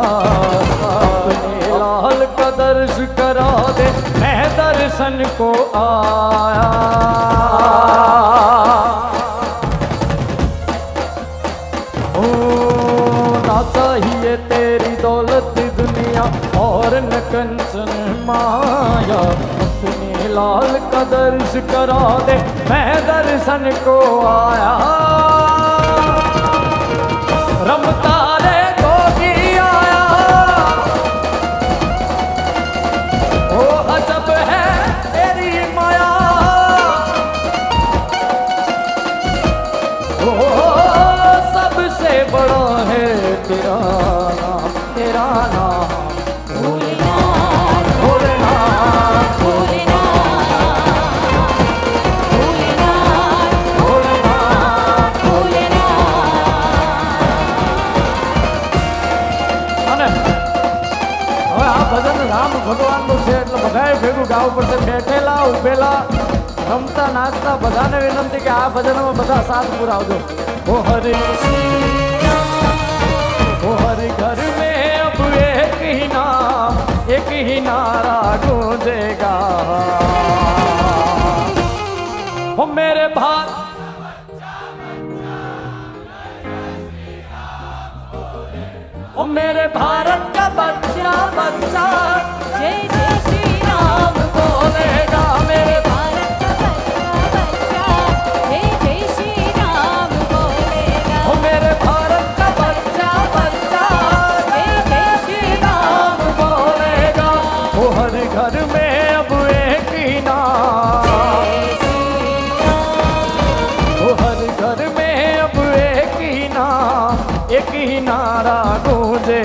[SPEAKER 1] अपने लाल का दर्श करा दे मैं दर्शन को आया ओ ना चाहिए तेरी दौलत दुनिया और न कंचन माया अपने लाल का दर्श करा दे मैं दर्शन को आया रमता रे गोगी आया ओ अजब है तेरी माया ओ सबसे बड़ा है तेरा नाम
[SPEAKER 2] ભોલેનાથ
[SPEAKER 1] भोलेनाथ
[SPEAKER 2] ભોલેનાથ ભોલેનાથ
[SPEAKER 1] भोलेनाथ
[SPEAKER 2] ભોલેનાથ
[SPEAKER 1] અને હવે આ ભજન રામ ભગવાનનું છે એટલે બધાએ ભેગું ગાવું પડશે બેઠેલા ઉભેલા રમતા નાચતા બધાને વિનંતી કે આ ભજનમાં બધા સાથ પુરાવજો ઓ હરે ओ हर घर में अब एक ही नारा गूंजेगा हो मेरे भारत ओ मेरे भारत का बच्चा बच्चा
[SPEAKER 2] जय जय श्री राम
[SPEAKER 1] बोलेगा मेरे
[SPEAKER 2] भारत का बच्चा जय जय श्री राम बोलेगा
[SPEAKER 1] ओ मेरे भारत का बच्चा बच्चा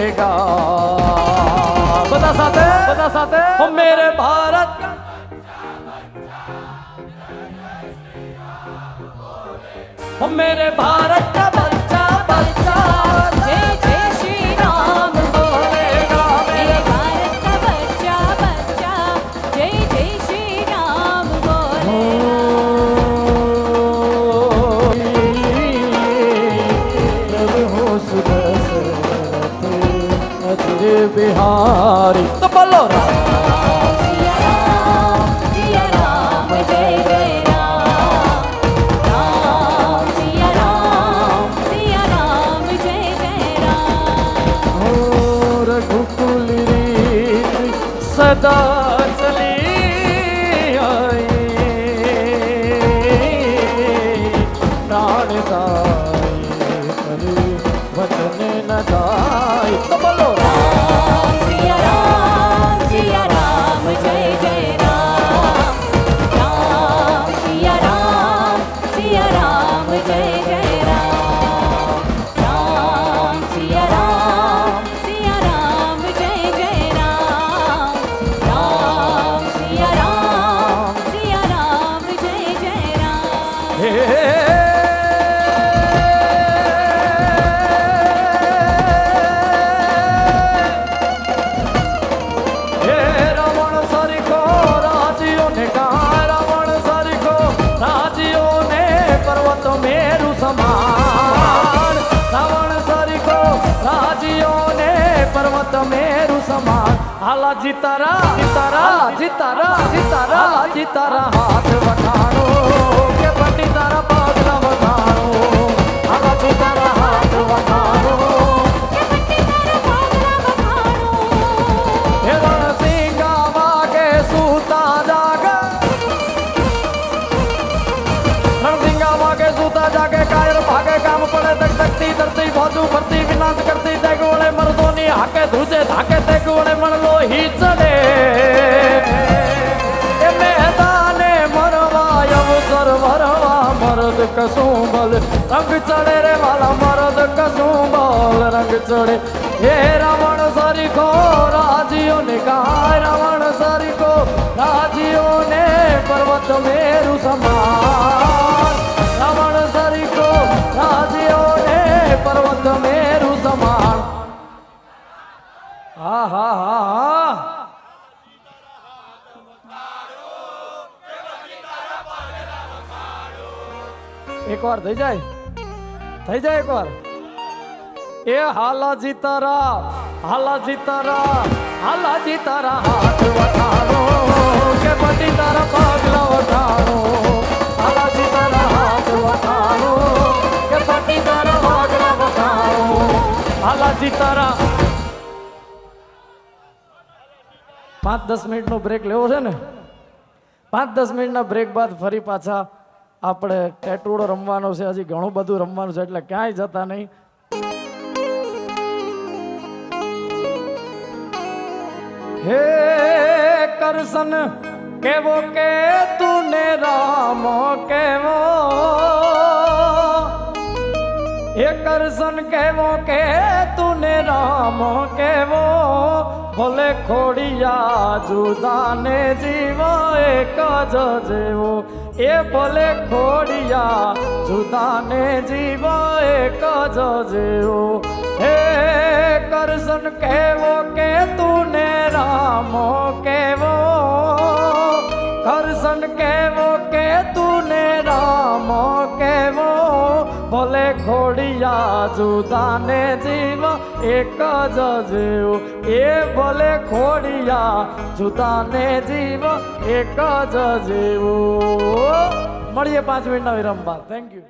[SPEAKER 1] बोलेगा बता साथे ओ मेरे भारत का ओ मेरे भारत का बच्चा बच्चा
[SPEAKER 2] जय जय श्री राम बोलेगा मेरे भारत का बच्चा बच्चा जय जय श्री राम बोलेगा
[SPEAKER 1] प्रभु सुदशरथ अजय बिहारी तो बोलो
[SPEAKER 2] सिया राम जय जय राम राम सिया राम जय जय राम
[SPEAKER 1] हो रघुकुल रीत सदा चली आई प्राण जाए पर वचन न जाए तो बोलो
[SPEAKER 2] सिया राम जय जय राम राम सिया राम जय जय राम राम सिया राम जय जय राम राम सिया राम जय जय राम
[SPEAKER 1] हे हे रावण सरिखो राजियों ने कहा रावण सरिखो राजियों ने पर्वत मेरु समान रावण सरिखो राजियों ने पर्वत मेरु समान आला जीतारा जीतारा जीतारा जीतारा जीतारा हाथ बखाड़ो के पट्टी तारा पागला बखाड़ो आला जीतारा हाथ बखाड़ो हे रणसिंगा वागे सूता जागे रणसिंगा वागे सूता जागे कायर भागे काम पड़े तक तकती धरती बाजू भरती विनाश करती देख वड़े मर्दोनी हाके धुजे धाके देख वड़े मन लो ही चले ए मैदाने मरवा अवसर भरवा मर्द कसुंबल रंग चढ़े रे वाला मर्द कसुंबल रंग चढ़े हे रावण सरिखो राजियों ने कहा रावण सरिखो राजियों ने पर्वत मेरु समान रावण सरिखो राजियों ने पर्वत मेरु समान हा हा हा हा एक વાર થઈ જાય એક વાર એ હાલાજી તારા હાથ વટાણો કે પતિ તારા પગલા વટાણો હાલાજી તારા હાથ વટાણો કે પતિ તારા પગલા વટાણો હાલાજી તારા 5-10 મિનિટનો બ્રેક લેવો છે ને 5-10 મિનિટના બ્રેક બાદ ફરી પાછા આપણે ટેટુડો રમવાનો છે હજી ઘણું બધું રમવાનું છે એટલે ક્યાંય જતા નહીં હે કરશન કેવો કે તુને રામ કેવો હે કરશન કેવો કે તુને રામ કેવો ભલે ખોડિયા જુદાને જીવો એક જ જેવો એ ભલે ખોડિયા જુદાને જીવો એક જ જેવો હે કરશન કેવો કે તુને રામ કેવો કરશન કેવો કે તુને રામ કેવો ભલે ખોડિયા જુદાને જીવ એક જ જીવ એ ભલે ખોડિયા જુદાને જીવ એક જ જીવ મળીએ 5 મિનિટના વિરામ બાદ થેન્ક યુ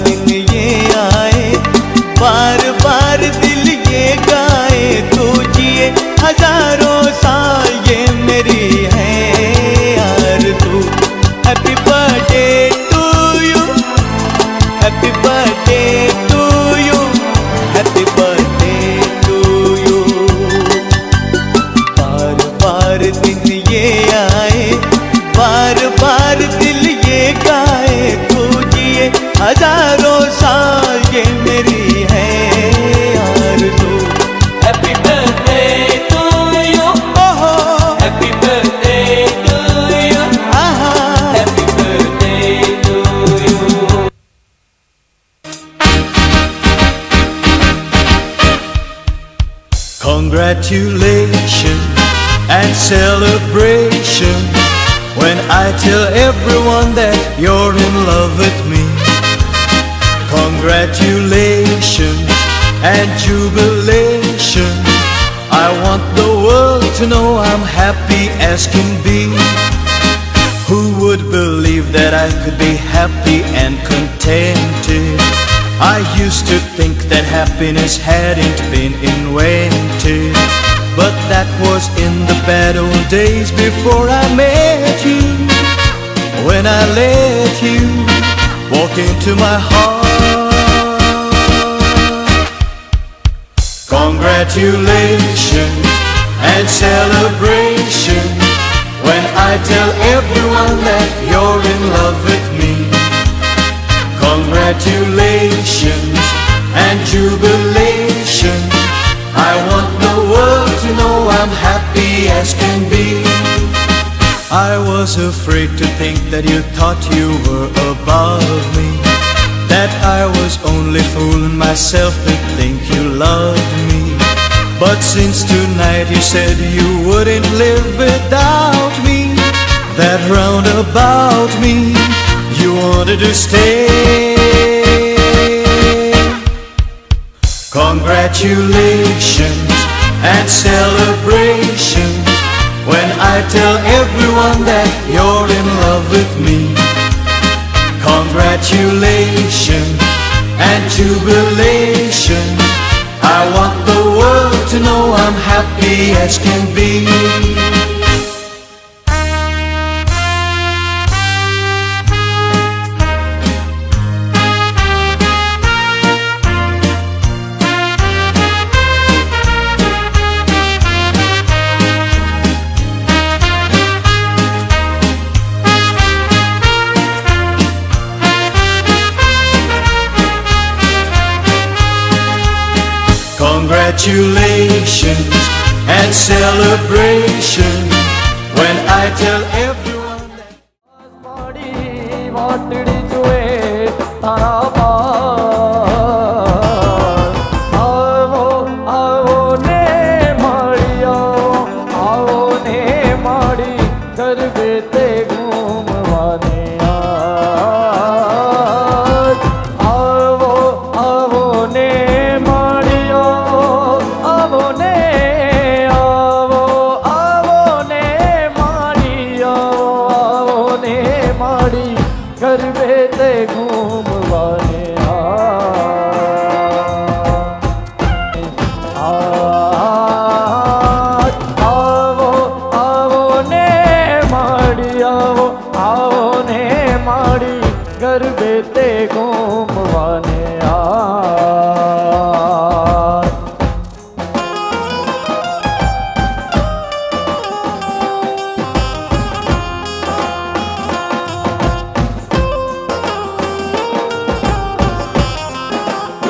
[SPEAKER 3] दिन ये आए, बार बार दिल ये गाए, तू जिए हजारों साल ये मेरी है आरज़ू। Happy birthday to you, happy birthday to you, happy birthday to you. बार बार दिन ये आए, बार बार दिल ये गाए, तू जिए हजारों साल ये मेरी है आरज़ू।
[SPEAKER 4] Happy birthday to you.
[SPEAKER 3] ओहो
[SPEAKER 4] Happy birthday to you.
[SPEAKER 3] आहा,
[SPEAKER 4] Happy birthday to you.
[SPEAKER 3] congratulations and celebration when I tell everyone that you're in love with me. Congratulations and jubilation, I want the world to know I'm happy as can be. Who would believe that I could be happy and contented? I used to think that happiness hadn't been invented, but that was in the bad old days before I met you. When I let you walk into my heart. Congratulations and celebration when I tell everyone that you're in love with me. Congratulations and jubilation, I want the world to know I'm happy as can be. I was afraid to think that you thought you were above me, that I was only fooling myself to think you loved me. But since tonight you said you wouldn't live without me, that round about me you wanted to stay. Congratulations and celebrations when I tell everyone that you're in love with me. Congratulations and jubilation, I want the world to know I'm happy as can be. Congratulations and celebration when I tell everyone that
[SPEAKER 1] માડી વાટડી જોએ તારા બાર. આવો આવો ને માડી આવો ને માડી ગરબે તે ઘૂમવાને આજ. આવો આવો ને માડી આવો ને આવો આવો ને માડી આવો ને માડી ગરબે તે ઘૂમવાને આવો આવો ને માડી આવો ને માડી ગરબે તે ઘૂમવાને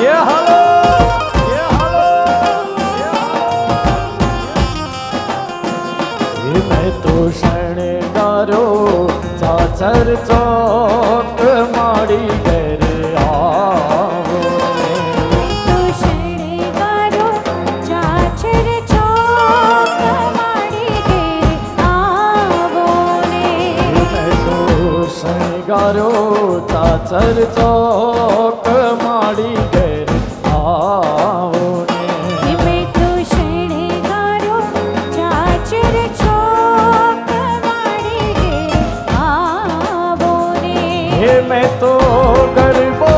[SPEAKER 1] Yeah, hello. Yeah, hello. Yeah. मैं तो शणगारो चाचर चौक माड़ी घर आओ
[SPEAKER 2] તો શણગારો ચાચર ચોક માડી ઘેર આવો ને.
[SPEAKER 1] मैं तो शणगारो चाचर चौक माड़ी घर आओ
[SPEAKER 2] મેં તો શણગારો ચાચર ચોક માડી ઘેર આવો ને.
[SPEAKER 1] मैं तो गरबो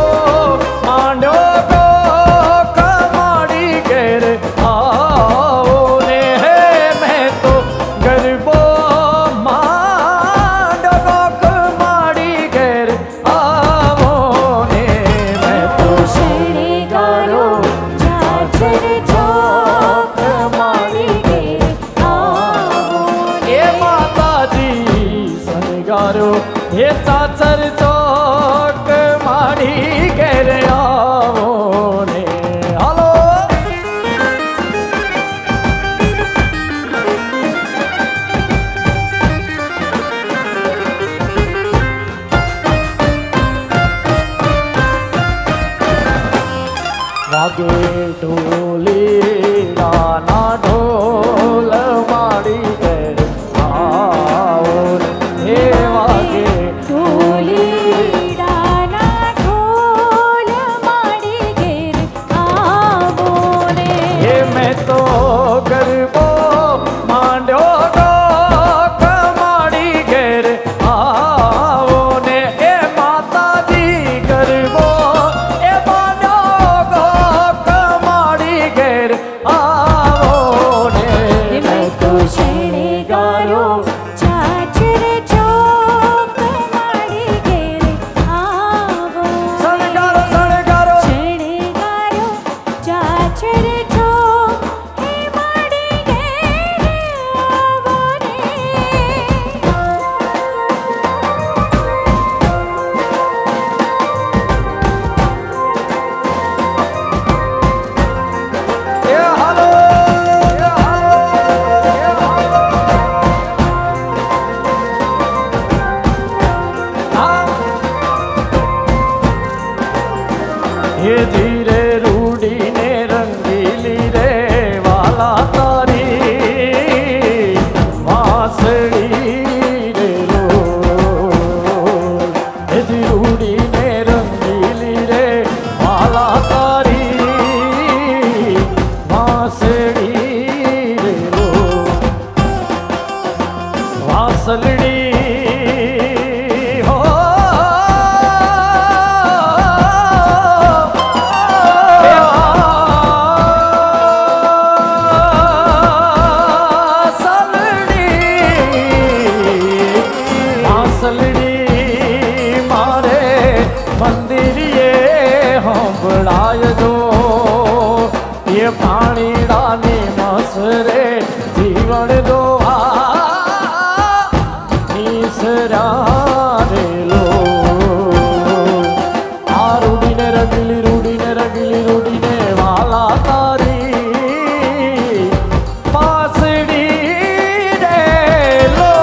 [SPEAKER 1] વાગે ઢોલીડાના ઢોલ માડી ઘેર આવો રે હે વાગે
[SPEAKER 2] ઢોલીડાના ઢોલ માડી ઘેર આવો રે.
[SPEAKER 1] હે મેં તો ગરબો માંડ્યો ડોક માડી ઘેર આવો ને એ માતાજી ગરબો એ માંડ્યો ડોક માડી ઘેર આવો ને
[SPEAKER 2] મેં તો શણગાર્યો છાછર ચોક માડી ઘેર આવો રે.
[SPEAKER 1] શણગારો શણગારો
[SPEAKER 2] શણગાર્યો છાછર ચોક હે માડી ઘેર આવો રે.
[SPEAKER 1] એ હાલો એ હાલો એ હાલો હે ધીરે રૂડીને રંગીલી રે વાલા તારી વાસળી રે લો હે રૂડીને રંગીલી રે વાલા તારી વાસળી રે લો વાસલડી હો વાસલડી મારે મંદિરીએ હંભળાય જો એ પાણીડાની મસરે જીવન દો નિસરારેલો આ રૂડીને રૂડીને વાલા તારી પાસડી રે લો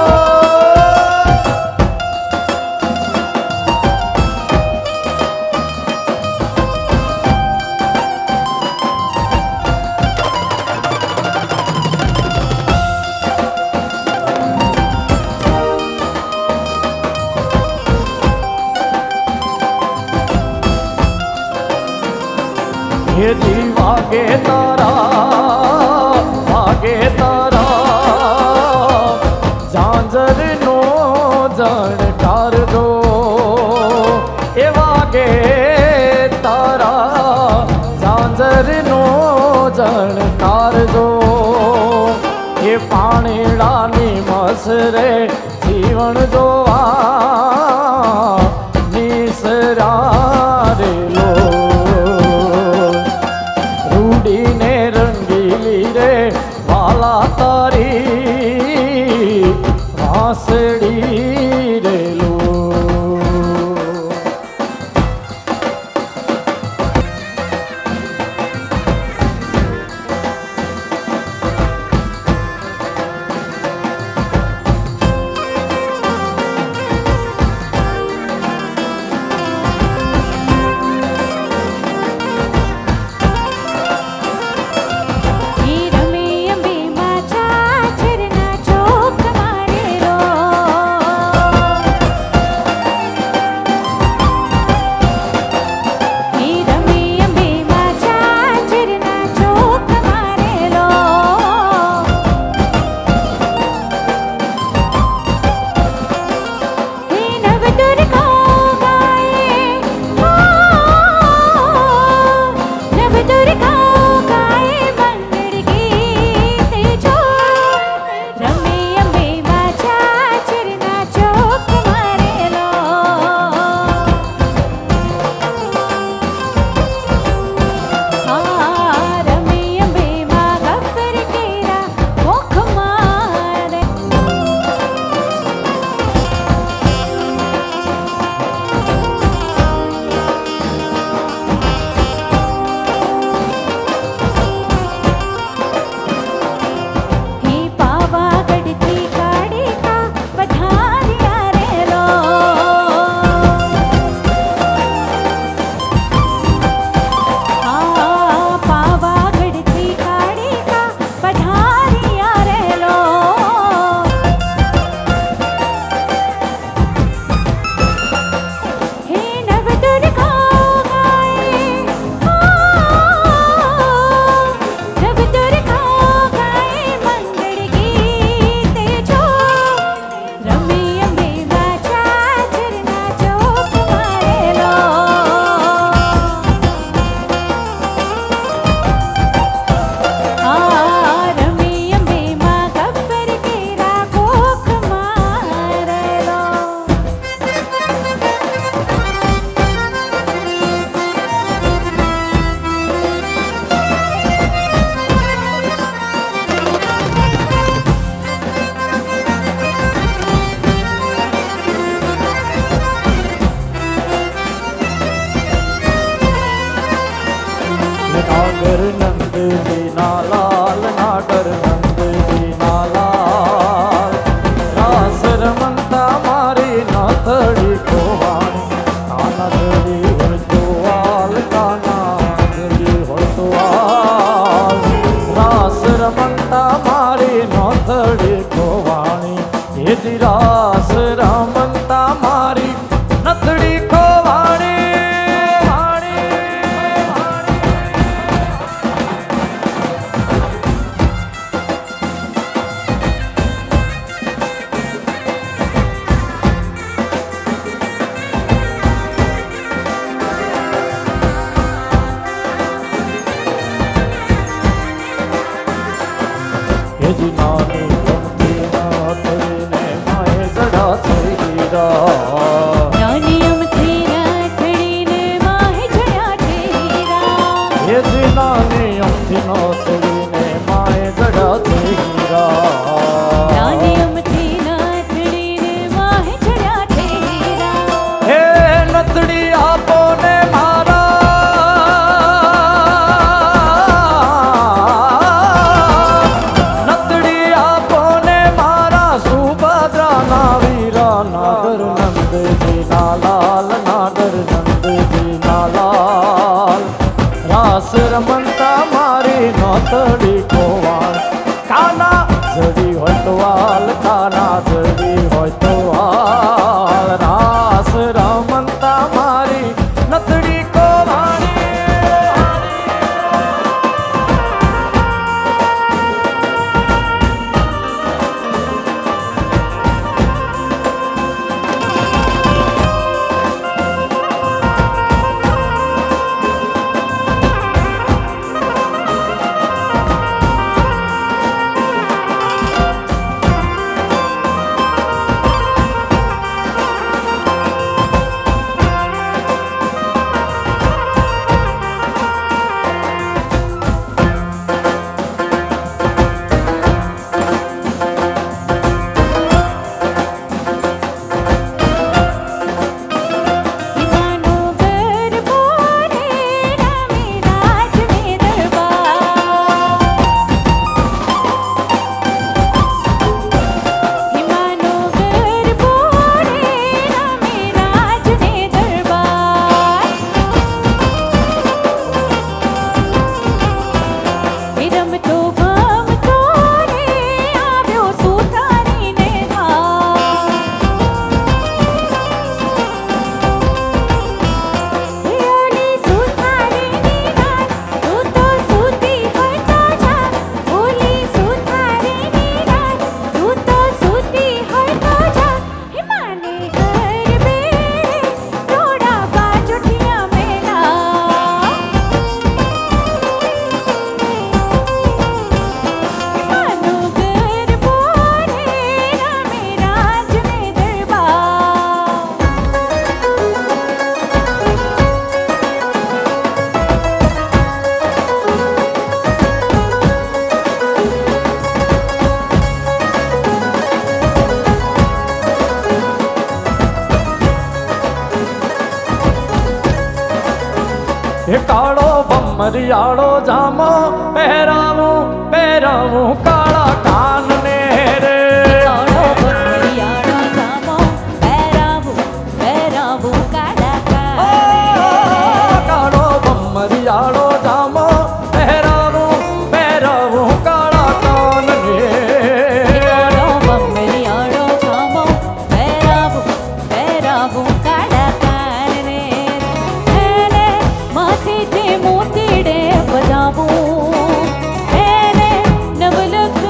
[SPEAKER 1] હે જી વાગે તારા ઝાંઝરનો જણકાર દો એ વાગે તારા ઝાંઝરનો જણકાર દો એ પાણીડાની મસરે જીવન જોવા નિસરારેલો રૂડીને રંગીલી રે વાલા તારી વાસળી રે લો नागर नंद जी ना लाल नागर नंद जी ना लाल रास रमंता मारी नाथड़ी कोवाणी काना दड़ी होय तो वाल काना दड़ी होय तो वाल रास रमंता मारी नाथड़ी कोवाणी ये जी रास रमंता मारी नथड़ी कोवाणी ये जी नानी गमती नाथड़ी ने माए जड़ा थईरा
[SPEAKER 2] નાની અમથી નાથડીને માહે જડ્યા ઠેરા
[SPEAKER 1] ये जी नानी अमथी नाथड़ी ने माए जड़ा थईरा
[SPEAKER 2] નાની અમથી નાથડીને માહે જડ્યા ઠેરા
[SPEAKER 1] हे नथड़ी आपो ने मारा नथड़ी आपो ने मारा सुभद्रा ना वीरा नागर नंद जी ना लाल नागर नंद जी ना लाल रास रमंता मारी नाथड़ी कोवाण काना जड़ी होय तो वाल काना जड़ी होय तो वाल रास रमंता मारी नथड़ी कोवाणी
[SPEAKER 2] હિમાનો ગરબો રે રમે રાજ મે દરબાર હિમાનો ગરબો રે રમે રાજ મે દરબાર રમતો ગમતો રે આવ્યો સુતારીને ઘાર ઓલી સુતારીની રાત તું તો સૂતી હોય તો જા ઓલી સુતારીની રાત તું તો સૂતી હોય તો જા હિમાને ગરબે રોડા બાજુઠિયા મેલા હિમાનો ગરબો રે રમે રાજ મે દરબાર
[SPEAKER 1] हे काळो बमरियाळो जामो પહેરાવું કાળા કાન ને રે
[SPEAKER 2] કાળો બમરિયાળો જામો પહેરાવું કાળા કાન
[SPEAKER 1] કાળો બમરિયાળો જામો પહેરાવું કાળા કાન ને
[SPEAKER 2] કાળો બમરિયાળો જામો પહેરાવું કાળા કાન રે એને માથેથી મોતીડે બજાવું એને નવલખ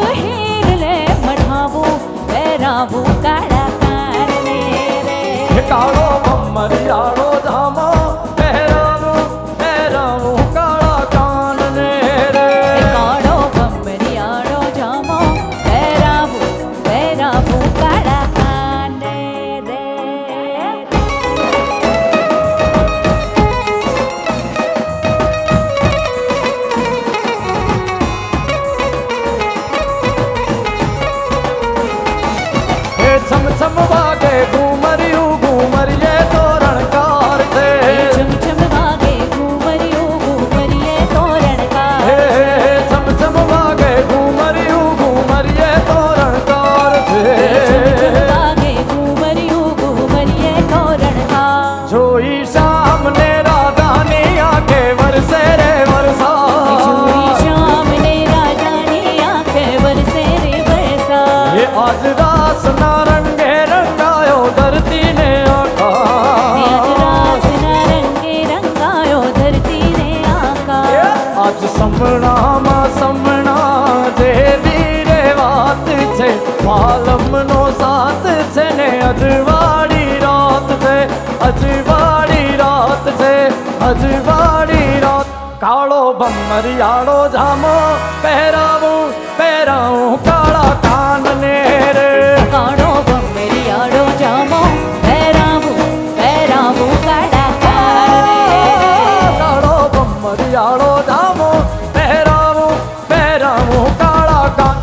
[SPEAKER 1] આજ સમણામાં સમણા જેવી રે વાત છે વાલમનો સાથ છે ને અજવાળી રાત છે અજવાળી રાત છે અજવાળી રાત કાળો ભમરિયાળો જામો પહેરાવું પહેરાવું કાળા કાનને રે
[SPEAKER 2] કાળો ભમરિયાળો જામો પહેરાવું પહેરાવું કાળા કાનને
[SPEAKER 1] કાળો ભમરિયાળો જામો પહેરાવું પહેરાવું કાળા કાળા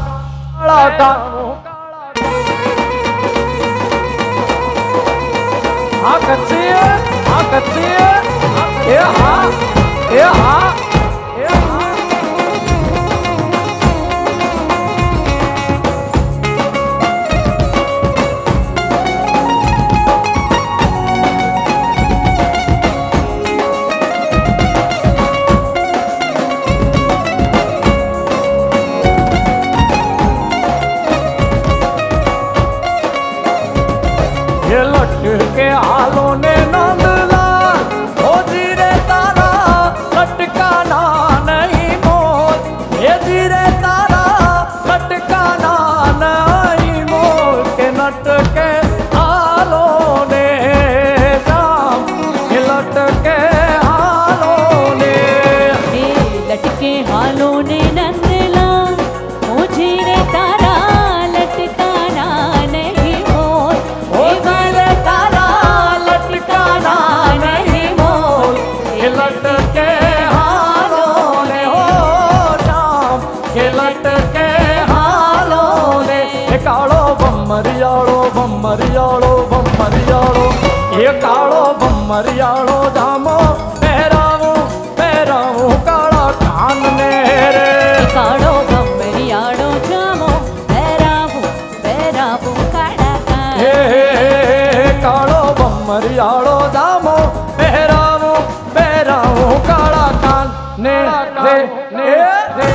[SPEAKER 1] આ કચ્છી આ કચ્છી એ હા એ હા એ હા ये लटके हालों ने नंदलाल ओ जीरे तारा लटकाना नहीं मोल ये जीरे तारा लटकाना नहीं मोल के लटके हालों ने जाम ये लटके हालों ने
[SPEAKER 2] એ લટકે હાલો ને નંદલાલ મુझे રે તારા લટકાના નહીં મોલ
[SPEAKER 1] ओ जीरे तारा लटकाना नहीं मोल ये लटके हालों ने हो शाम ये लटके हालों ने ये काळो भमरियाळो भमरियाळो भमरियाळो ये काळो भमरियाळो जामो પહેરાવું પહેરાવું કાળા કાનને રે
[SPEAKER 2] કાળો ભમરિયાળો જામો પહેરાવું પહેરાવું કાળા કાન
[SPEAKER 1] હે કાળો ભમરિયાળો જામો પહેરાવું પહેરાવું કાળા કાનને રે રે રે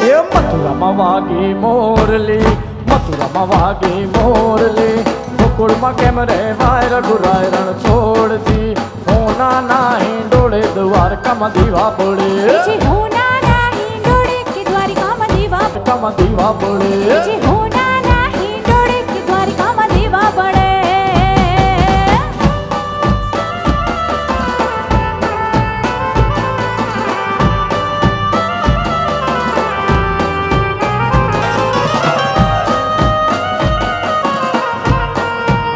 [SPEAKER 1] એ મથુરામાં વાગી મોરલી મથુરામાં વાગી મોરલી ગોકુળમાં કેમ રે વાય રઘુરાય રણ છોડતી હોના નાહી ડોળે દ્વારકામાં દીવા બોલે
[SPEAKER 2] જે હોના નહીં ડોળે કે દ્વારિકામાં દીવા
[SPEAKER 1] દ્વારકામાં દીવા બોલે
[SPEAKER 2] જે હોના નહીં ડોળે કે દ્વારિકામાં દીવા બળે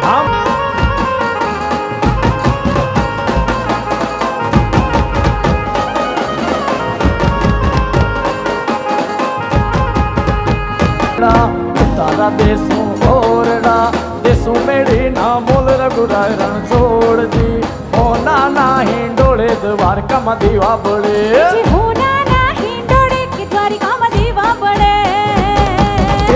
[SPEAKER 1] આમ તારા દેશું ઓરડા દેશું મેળી ના મોલ રઘુરાય રણ છોડતી હોના નાહી ડોળે દ્વારકામાં દીવા બોલે
[SPEAKER 2] જે હોના નહીં ડોળે કે દ્વારિકામાં દીવા બળે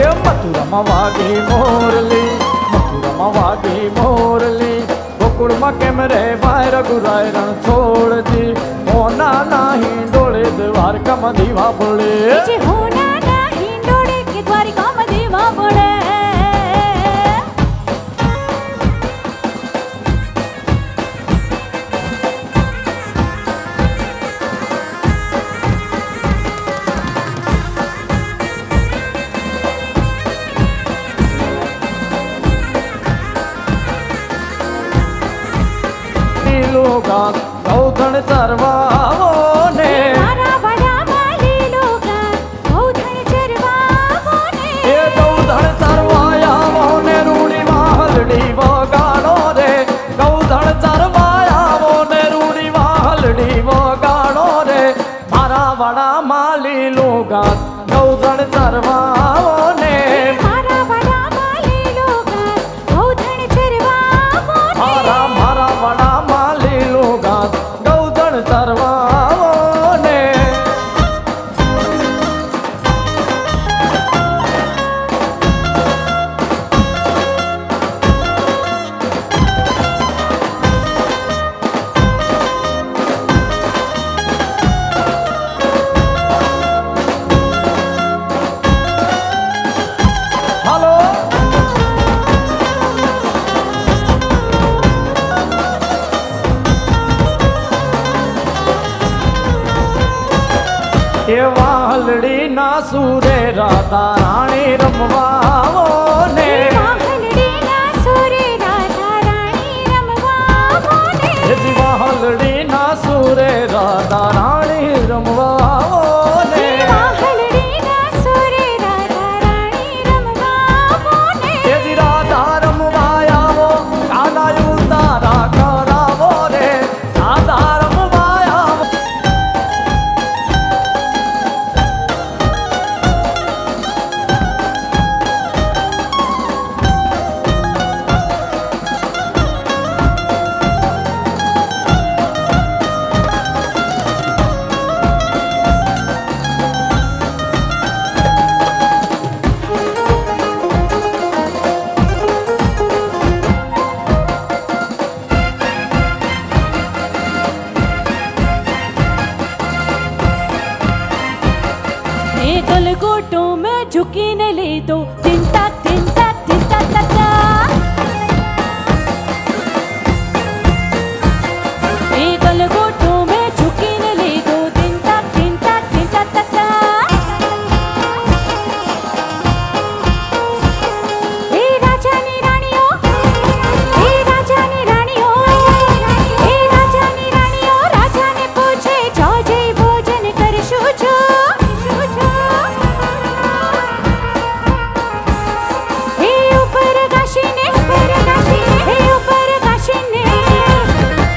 [SPEAKER 1] એ મથુરામાં વાગી મોરલી મથુરામાં વાગી મોરલી ગોકુળમાં કેમ રે વાય રઘુરાય રણ છોડતી હોના નાહી ડોળે દ્વારકામાં દીવા બોલે
[SPEAKER 2] જે હોના નહીં ડોળે કે દ્વારિકામાં દીવા બળે
[SPEAKER 1] લોગા ગૌધણ ચરવાવો ને
[SPEAKER 2] મારા વડામાં લીલો ગાન ગૌધણ ચરવાવો ને
[SPEAKER 1] એ ગૌધણ ચરવાયાવો ને રૂડી વાહલડી વગાડો રે ગૌધણ ચરવાયાવો ને રૂડી વાહલડી વગાડો રે મારા વડામાં લીલું ગાન ગૌધણ ચરવાવો ને
[SPEAKER 2] મારા વડામાં લીલો ગાન ગૌધણ ચરવાવો ને
[SPEAKER 1] મારા વડામાં લીલું ગાન ગૌધણ ચરવાવો ને હલડી ના સુરે રાધા રાણી રમવા આવો ને
[SPEAKER 2] વાહલડીના સુરે રાધા રાણી રમવા મોને.
[SPEAKER 1] જીવા હલડી ના સુરે રાધા રાણી રમવા આવો ને
[SPEAKER 2] વાહલડીના સુરે રાધા રાણી રમવા મોને.
[SPEAKER 1] જી રાધા રમવા આવો કાનાયું તારા કરાવો રે રાધા રમવા આવો
[SPEAKER 2] ये गलगोटों में झुकीने ले दो दिन तक ता ये गलगोटों में झुकीने ले दो दिन तक ता ए राजानी रानियों ए राजानी रानियों ए राजानी रानियों राजा ने पूछे जो जय भोजन करशो जो हे ऊपर काशीने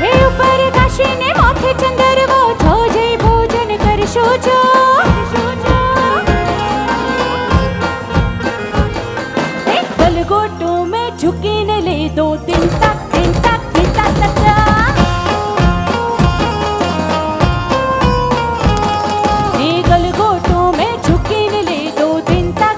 [SPEAKER 2] हे ऊपर काशीने माथे चंदर वो जो जय भोजन करशो जो गलगोटों में झुकीने ले दो दिन तक ये गलगोटों में झुकीने ले दो दिन तक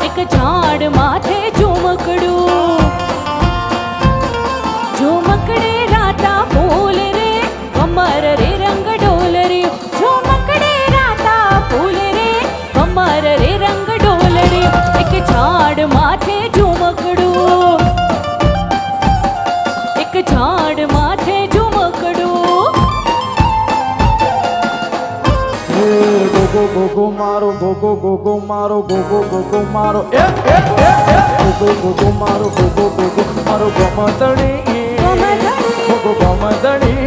[SPEAKER 2] एक झाड़ माथे झुमकड़े राता फूल रे कमर रे रंग डोल रे झुमकड़े राता फूल रे कमर रे रंग डोल रे एक झाड़ माथे झुमकड़ू एक झाड़ माथे झुमकड़ू
[SPEAKER 1] ગોગો મારો ગોગો મારો ગોગો મારો ગોગો મારો મારો ગમતણી ગમતણી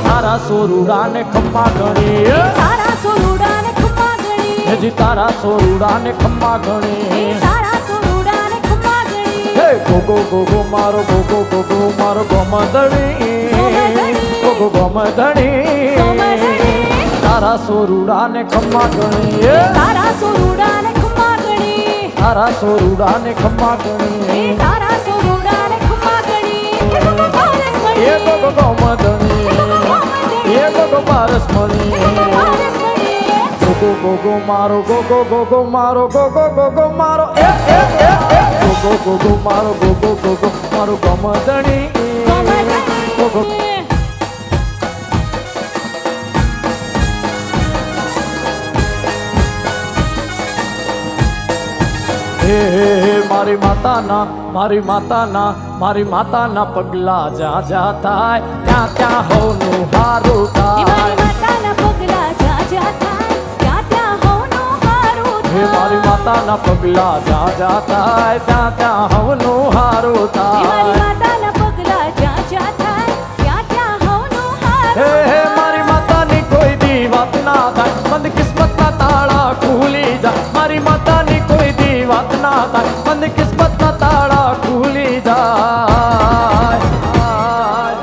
[SPEAKER 1] તારા સોરુડા ને ખમ્મા ગણી
[SPEAKER 2] તારા સોરુડા ને ખમ્મા ગણી
[SPEAKER 1] જી તારા સોરુડા ને ખમ્મા ગણી
[SPEAKER 2] તારા સોરુડા ને ખમ્મા ગણી
[SPEAKER 1] હે ગોગો મારો મારો ગમતણી ગોગો ગમતણી તારા સોરુડા ને ખમ્મા ગણી
[SPEAKER 2] તારા સોરુડા ને ખમ્મા ગણી
[SPEAKER 1] તારા સોરુડા ને ખમ્મા ગણી
[SPEAKER 2] તારા સોરુડા ને ખમ્મા ગણી
[SPEAKER 1] એ ગોગો ગમતણી એ ગોગો પારસ મણી ગોગો મારો ગોગો મારો ગોગો મારો ગોગો મારો મારો ગમતણી ગોગો હે મારી માતાના પગલા જા થાય ત્યાં હોનું હારું થાય
[SPEAKER 2] માતાના પગલા જા થાય ત્યાં હોનું હારું
[SPEAKER 1] હે મારી માતાના પગલા જા થાય ત્યાં હોનું હારું થાય
[SPEAKER 2] માતાના પગલા જા થાય ત્યાં હોનું હારું
[SPEAKER 1] હે મારી માતાની કોઈ દી વાત ના થાય બંધ કિસ્મતના તાળા ખુલી જાય મારી માતાની કોઈ દી વાત ના થાય બંધ કિસ્મતના તાળા ખુલી જાય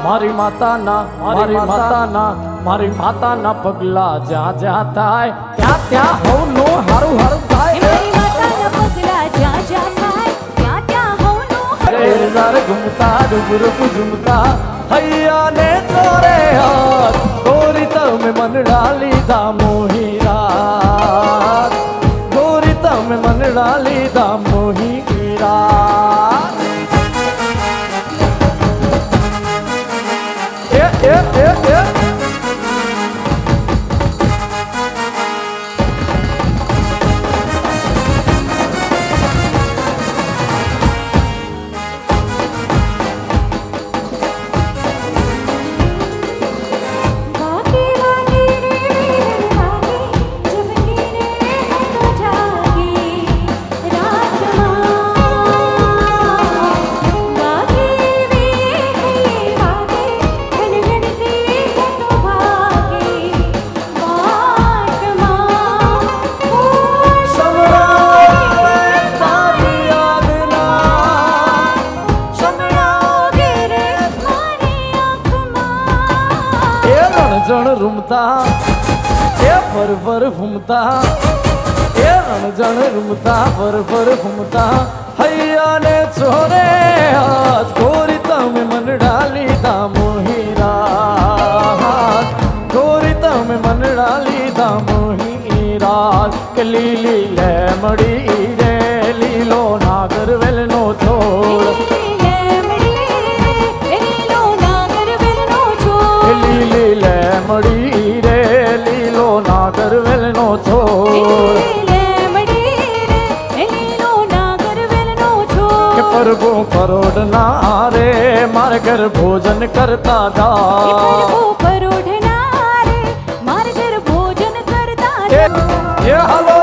[SPEAKER 1] મારી માતાના પગલા જ્યાં થાય ત્યાં હોનું હારું થાય
[SPEAKER 2] મારી માતાના પગલા જા થાય ત્યાં હોનું
[SPEAKER 1] રેલદાર ઘૂમતા ડુબરુક ઝુમતા હૈયા ને ચોરે હાથ ગોરી તમે મનડા લીધા મોહીરા ગોરી તમે મનડા લીધા મોહીરા घूमता એ ફર ફર ઘૂમતા એ રણજણ રમતા ફર ફર ઘૂમતા હૈયા ને છોરે હાથ ગોરી તમે મનડા લીધા મોહીરા ગોરી તમે મનડા લીધા મોહીરા કે લીલી લે મળી રે લીલો નાગર વેલનો છોડ લીલી લે મળી રે લીલો નાગર વેલનો છોડ કે પ્રભુ પરોઢના રે મારે ઘર ભોજન કરતા એ હાલો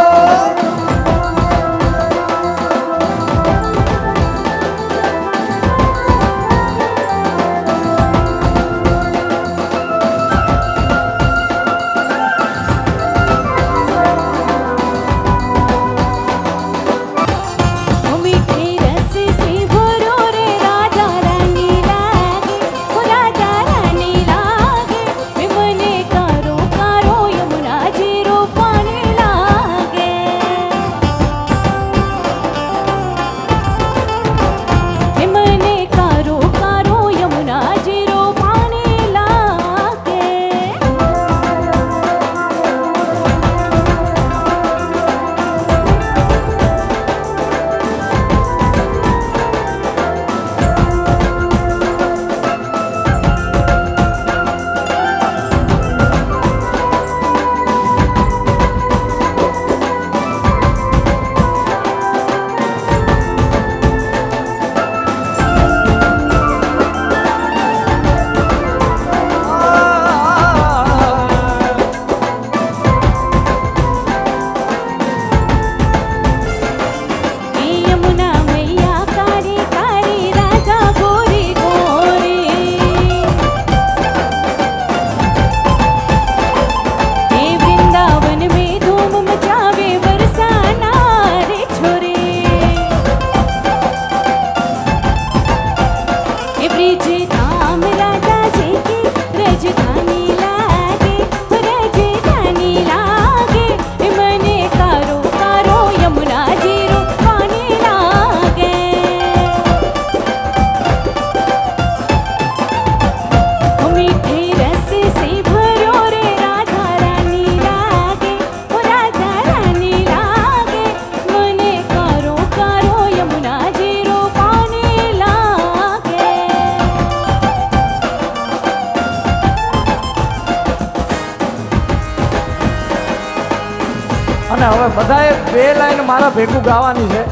[SPEAKER 1] અને હવે બધાએ બે લાઈન મારા ભેગું ગાવાની છે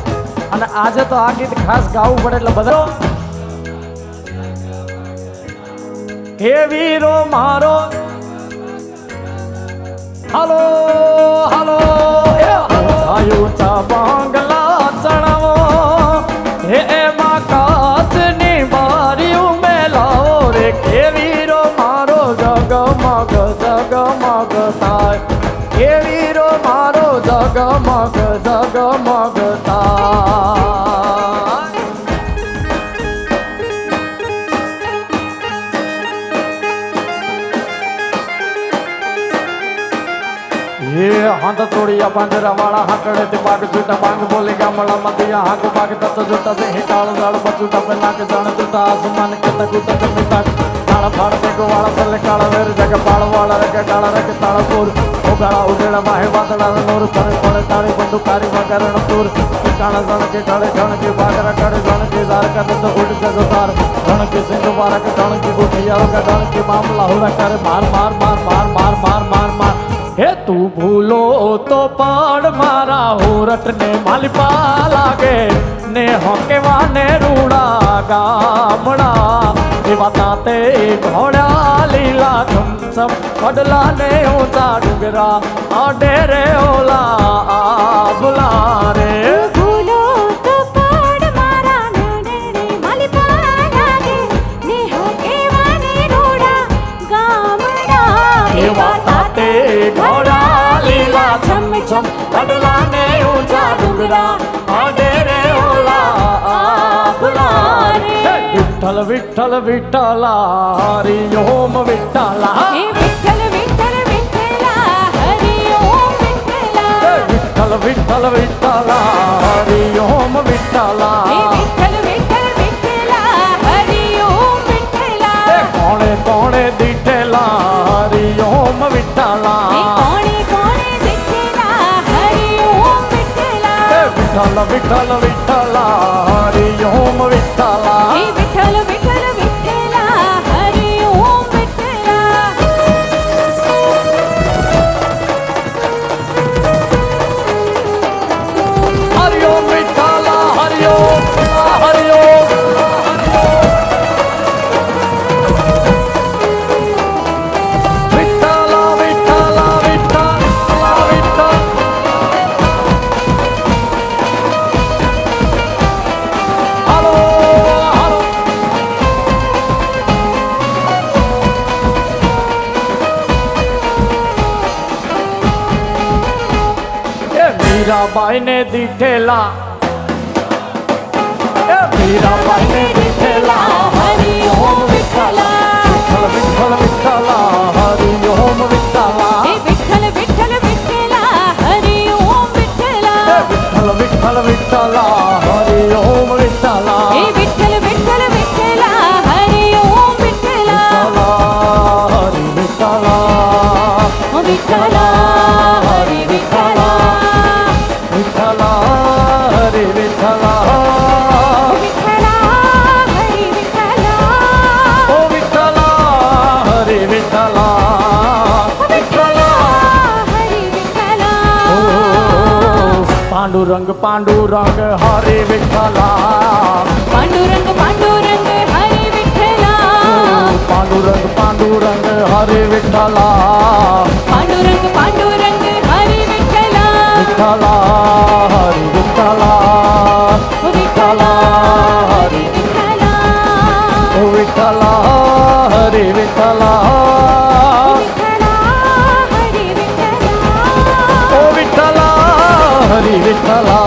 [SPEAKER 1] અને આજે તો આ ગીત ખાસ ગાવું પડે એટલે બધા હે વીરો મારો હાલો હાલો એ આયો ચા બાંગલા ચણાવો હે એમાં કાચની બારીઓ મેલાવો રે કે વીરો મારો જગમગ જગમગ થાય હે વીરો મારો જગમગ જગમગ થાય ये हाथ तोड़िया बांजरा वाला हाकड़े ते बाग झूठा बांग बोले गामड़ा मदिया हाक बाग तत झूठा से हिटाल जाल बचूटा पे नाक जान टूटा आसमान के तकुटा जमी तक ताड़ा फाड़ दे गो वाला पल्ले काला वेर जग पाड़ वाला रके काला रके ताड़ा पूर ओ गाड़ा उडेड़ा बाहे वादड़ा नूर करे पड़े ताड़ी बंदूकारी वगरण तूर काला जण के ढड़े ढण के बागरा कड़े जण के जार कर तो उड़ से जोतार ढण के सिंह वारा के ढण की गुठिया का ढण के मामला हुआ करे मार मार मार मार मार मार मार मार हे तू भूलो तो पाड़ मारा होरट ने मालिपा लागे ने होके वाने रूड़ा गामड़ा देवाते घोड़ा लीला छम छम कडला ने ऊंचा डुंगरा आडे रे ओला बुला रे घोड़ा लीला छम छम कडला ने ऊंचा डुंगरा आडे रे ओला बुला रे विठ्ठल विठ्ठल विठ्ठला हरि ओम विठ्ठला
[SPEAKER 2] विठ्ठल विठ्ठल
[SPEAKER 1] विठ्ठल विठ्ठला हरि ओम विठ्ठला
[SPEAKER 2] हे विठ्ठल विठ्ठल विठ्ठला हरि ओम विठ्ठला
[SPEAKER 1] कोणे कोणे दिठेला हरि ओम विठ्ठला
[SPEAKER 2] हे कोणे कोणे दिठेला हरि ओम विठ्ठला
[SPEAKER 1] विठ्ठल विठ्ठल विठ्ठला हरि ओम विठ्ठला
[SPEAKER 2] हे विठ्ठल विठ्ठल विठ्ठला हरि ओम विठ्ठला
[SPEAKER 1] हरि ओम विठ्ठला हरि ओम हरि ओम विठ्ठला विठ्ठला विठ्ठला विठ्ठल हलो हलो ए मीराबाई ने दिठेला ए मीराबाई ने दिठेला
[SPEAKER 2] हरि ओम विठ्ठला
[SPEAKER 1] विठ्ठल विठ्ठल विठ्ठला हरि ओम विठ्ठला
[SPEAKER 2] हे विठ्ठल विठ्ठल विठ्ठला हरि ओम विठ्ठला
[SPEAKER 1] विठ्ठल विठ्ठल विठ्ठला हरि ओम विठ्ठला
[SPEAKER 2] हे विठ्ठल विठ्ठल विठ्ठला हरि ओम विठ्ठला
[SPEAKER 1] हरि विठ्ठला
[SPEAKER 2] ओ विठ्ठला हरि विठ्ठला
[SPEAKER 1] विठ्ठला हरि विठ्ठला
[SPEAKER 2] विठ्ठला हरि विठ्ठला
[SPEAKER 1] ओ विठ्ठला हरि विठ्ठला
[SPEAKER 2] विठ्ठला हरि विठ्ठला
[SPEAKER 1] ओ पांडुरंग पांडुरंग हरि विठ्ठला
[SPEAKER 2] पांडुरंग पांडुरंग हरि विठ्ठला
[SPEAKER 1] पांडुरंग पांडुरंग हरि विठ्ठला
[SPEAKER 2] पांडुरंग पांडुरंग हरि विठ्ठला
[SPEAKER 1] विठ्ठला हरि विठ्ठला
[SPEAKER 2] ओ विठ्ठला हरि विठ्ठला
[SPEAKER 1] ओ विठ्ठला हरि विठ्ठला
[SPEAKER 2] विठ्ठला हरि विठ्ठला
[SPEAKER 1] ओ विठ्ठला हरि विठ्ठला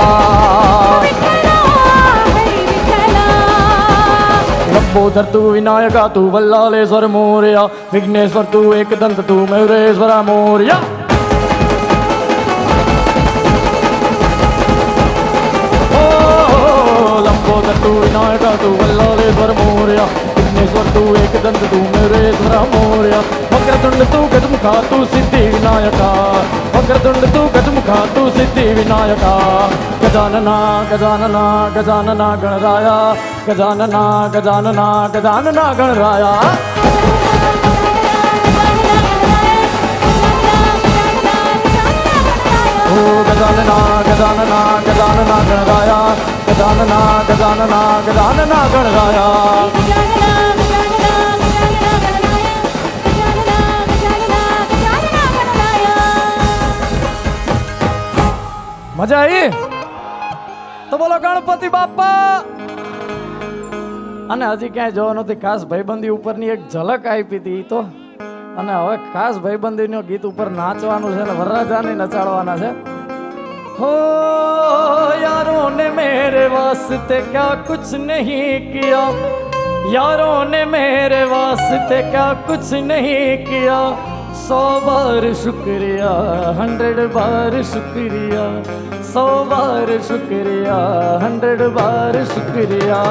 [SPEAKER 2] विठ्ठला हरि विठ्ठला
[SPEAKER 1] लंबोदर तू विनायका तू वल्लालेश्वर मोरया विघ्नेश्वर तू एकदंत तू मयूरेश्वर मोरया ओ लंबोदर तू विनायका तू वल्लालेश्वर मोरया विघ्नेश्वर तू एकदंत तू मयूरेश्वर मोरया वक्रतुंड तू गजमुखा तू सिद्धि विनायका वक्रतुंड तू गजमुखा तू सिद्धि विनायका गजानना गजानना गजानना गणराया गजानना गजानना गजानना गणराया ओ गजानना गजानना गजानना गणराया गजानना गजानना गजानना गणराया મજા આવી તો બોલો ગણપતિ બાપા અને હજી ક્યાંય જોવા નથી ખાસ ભાઈબંધી ઉપરની એક ઝલક આપી હતી તો અને હવે ખાસ ભાઈબંધીનો ગીત ઉપર નાચવાનું છે ને વરરાજાને નચાડવાના છે हो यारों ने मेरे वास्ते क्या कुछ नहीं किया यारों ने मेरे वास्ते क्या कुछ नहीं किया 100 बार शुक्रिया 100 बार शुक्रिया 100 बार शुक्रिया 100 बार शुक्रिया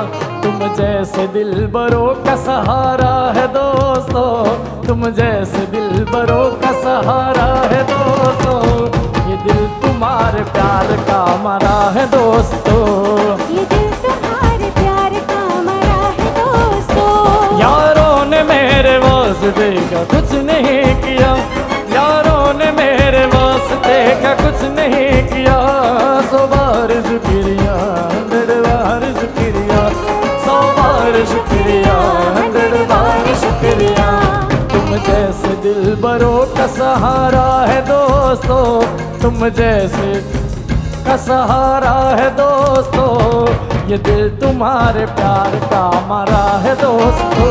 [SPEAKER 1] तुम जैसे दिलबरों का सहारा है दोस्तों तुम जैसे दिलबरों का सहारा है दोस्तों ये दिल तुम्हारे प्यार का मरा है दोस्तों
[SPEAKER 2] ये दिल तुम्हारे प्यार का मरा है दोस्तों
[SPEAKER 1] यारों ने मेरे वास्ते का कुछ नहीं किया यारों ने मेरे वास्ते का कुछ नहीं किया 100 बार शुक्रिया 100 बार शुक्रिया 100 बार शुक्रिया 100 बार शुक्रिया तुम जैसे दिलबरों का सहारा है दोस्तों तुम जैसे का सहारा है दोस्तों ये दिल तुम्हारे प्यार का मरा है दोस्तों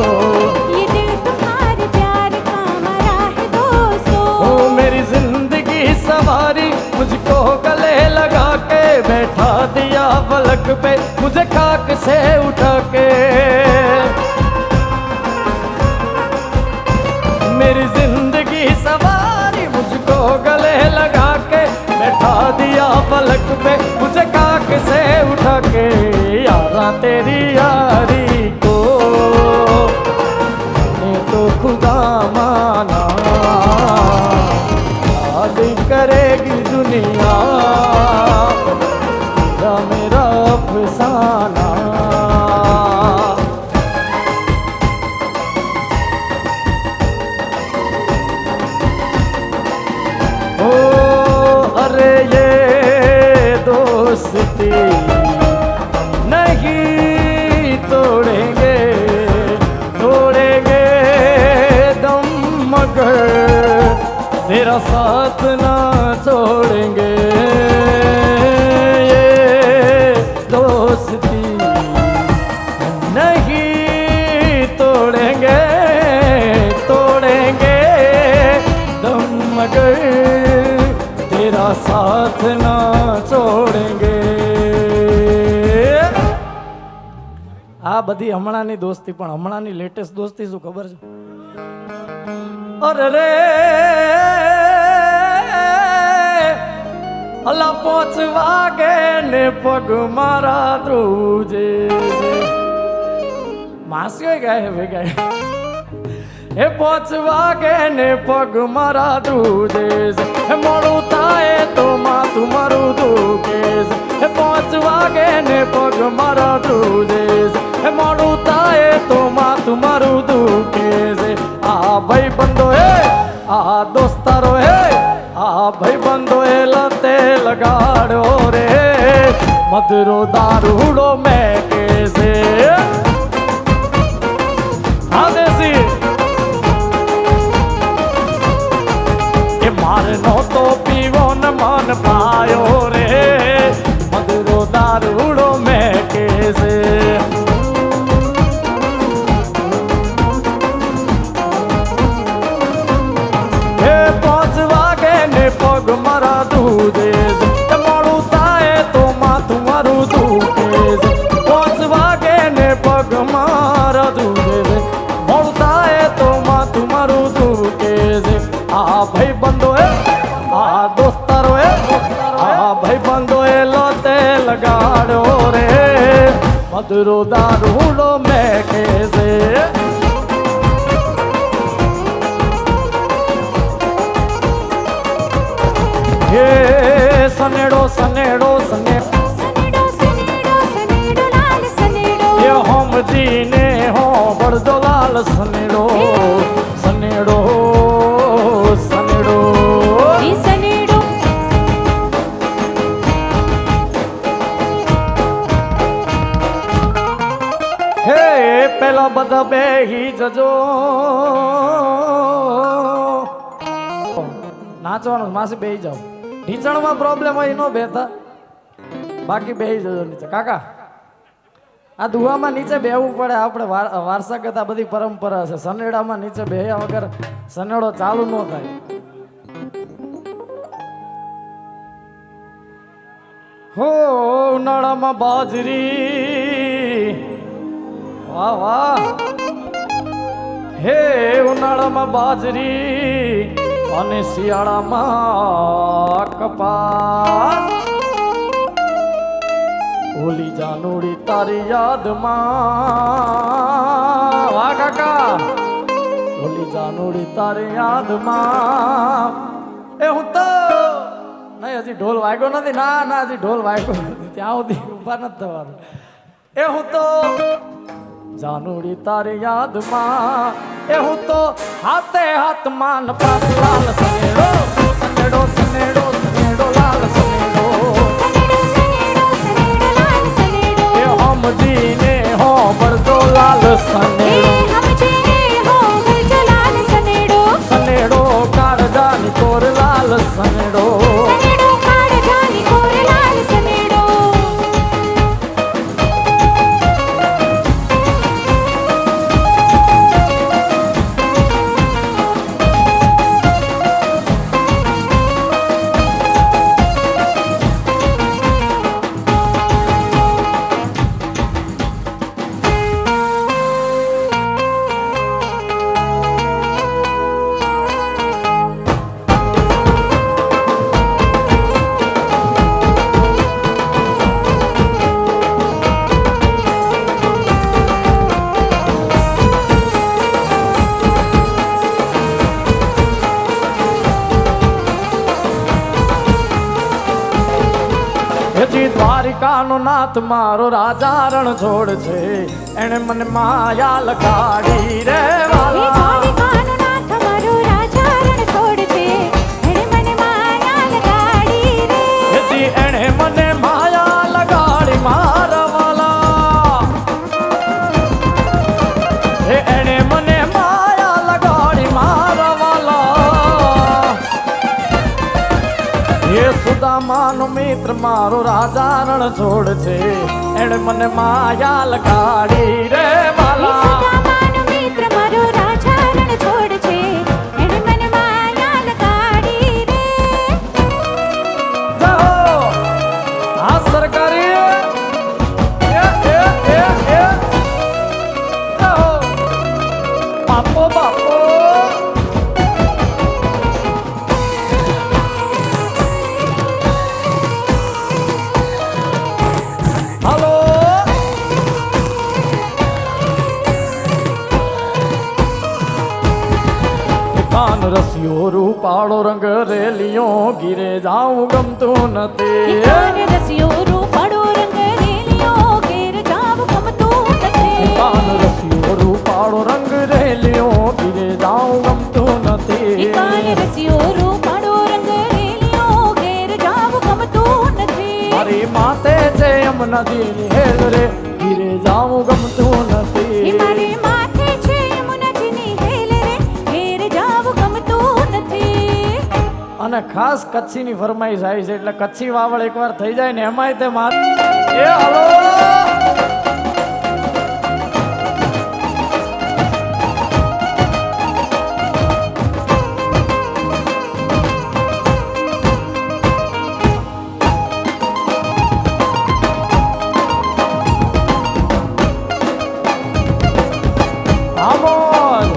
[SPEAKER 2] ये दिल तुम्हारे प्यार का मरा है दोस्तों
[SPEAKER 1] ओ मेरी जिंदगी सवारी मुझको गले लगा के बैठा दिया पलक पे मुझे खाक से उठा के मेरी जिंदगी सवारी मुझको गले लगा के बैठा दिया पलक करेगी दुनिया तेरा मेरा अफसाना। ओ अरे ये दोस्ती नहीं तोड़ेंगे, तोड़ेंगे दम मगर तेरा साथ ना छोड़ेंगे। ये दोस्ती नहीं तोड़ेंगे, तोड़ेंगे दम मगर तेरा साथ ना छोड़ेंगे। આ બધી હમણાંની દોસ્તી, પણ હમણાંની લેટેસ્ટ દોસ્તી શું ખબર છે? અરે રે અલા 5 વાગે ને પગ મારા ધ્રુજે છે. માસીઓ ગાય ભેગા એ 5 વાગે ને પગ મારા ધ્રુજે છે. એ મોડું થાય તો માથું મારું દુખે છે. એ 5 વાગે ને પગ મારા ધ્રુજે છે. એ મોડું થાય તો માથું મારું દુખે છે. આ ભાઈ બંધો હે, આ દોસ્તારો હે, આ ભાઈ બંધો એ લતે લગાડ્યો રે મધુરો દારૂડો મેકે છે. હા દેસી એ મારે નહોતો પીવો ને મન પાયો રે મધુરો દારૂડો મેકે છે. પગ મારા દૂધે છે. મોડું થાય તો માથું મારું દુખે છે. 5 વાગે ને પગ મારા દૂધે છે. મોડું થાય તો માથું મારું દુખે છે. આ ભાઈ બંધો હે, આ દોસ્તારો હે, આ ભાઈ બંધો એ લોતે લગાડ્યો રે મધુરો દારૂડો મેકે છે. સનેડો સનેડો સનેડો
[SPEAKER 2] સનેડો સનેડો સનેડો લાલ સનેડો
[SPEAKER 1] એ હોમજીને હો બળદો લાલ સનેડો સનેડો સનેડો
[SPEAKER 2] ઈ સનેડો
[SPEAKER 1] હે પેલા બધા બેહી જજો નાચવાનું માસી બેહી જાઓ. ઢીચણમાં પ્રોબ્લેમ હોય નો બેઠા, બાકી બેહી જજો નીચે. કાકા આ દુવામાં નીચે બેહવું પડે, આપણે વારસાગત આ બધી પરંપરા છે. સનેડામાં નીચે બેહ્યા વગર સનેડો ચાલુ ન થાય. હો ઉનાળામાં બાજરી, વાહ વાહ. હે ઉનાળામાં બાજરી અને શિયાળામાં કપાસ. હોલી જાનુડી તારી યાદમાં, વાહ કાકા. હોલી જાનુડી તારી યાદમાં એ હું તો નહીં, હજી ઢોલ વાગ્યો નથી. ના ના હજી ઢોલ વાગ્યો નથી, ત્યાં સુધી ઉભા નથી થવાનું. એ હું તો જાનુડી તારી યાદમાં, એ હું તો હાથે હાથમાં નપાસ લાલ સનેડો સનેડો સનેડો સનેડો લાલ સનેડો
[SPEAKER 2] સનેડો સનેડો લાલ સનેડો
[SPEAKER 1] એ હમજીને હો બળદો લાલ
[SPEAKER 2] એ
[SPEAKER 1] સનેડો
[SPEAKER 2] હમજે હો બળદો લાલ સનેડો
[SPEAKER 1] સનેડો કાળજાની કોર લાલ સનેડો
[SPEAKER 2] સનેડો કાળજાની કોર લાલ સનેડો
[SPEAKER 1] હજી દ્વારિકાનો નાથ મારો રાજા રણ છોડ છે એને મને માયા લગાડી રે
[SPEAKER 2] એ
[SPEAKER 1] વાલા
[SPEAKER 2] દ્વારિકાનો નાથ મારો રાજા રણ છોડ છે એણે મને માયા લગાડી રે
[SPEAKER 1] હજી એને મને માયા લગાડી મારા વાલા હે એને મને માયા લગાડી મારા વાલા એ સુદામાનો મિત્ર મારો રાજા રણ છોડ છે એને મને માયા લગાડી રે
[SPEAKER 2] એ
[SPEAKER 1] વાલા
[SPEAKER 2] સુદામાનો મિત્ર મારો રાજા રણ છોડ છે એણે મને માયા લગાડી રે
[SPEAKER 1] જાઓ આ સરકારી જાઓ બાપો બાપો હલો કાન રસિયો રૂપાળો રંગ રેલિયો ગીરે જાઉં ગમતું નથી
[SPEAKER 2] કાન રસિયો રૂપાળો રંગ રેલિયો ઘેર જાવ ગમતું નથી
[SPEAKER 1] કાન રસિયો રૂપાળો રંગ રેલિયો ગીરે જાઉં ગમતું નથી
[SPEAKER 2] કાન રસિયો રૂપાળો રંગ રેલિયો ઘેર જાવ ગમતું નથી
[SPEAKER 1] મારી માતે છે યમુના દિલ હેલ રે ગીરે જાઉં ગમતું
[SPEAKER 2] એ
[SPEAKER 1] નથી
[SPEAKER 2] મારી માથે છે યમુનાજીની હેલ રે ઘેર જાવ ગમતું નથી
[SPEAKER 1] અને ખાસ કચ્છીની ફરમાઈશ આવી છે એટલે કચ્છી વાવડ એકવાર થઈ જાય ને એમાંય તે માર એ હલો આમોદ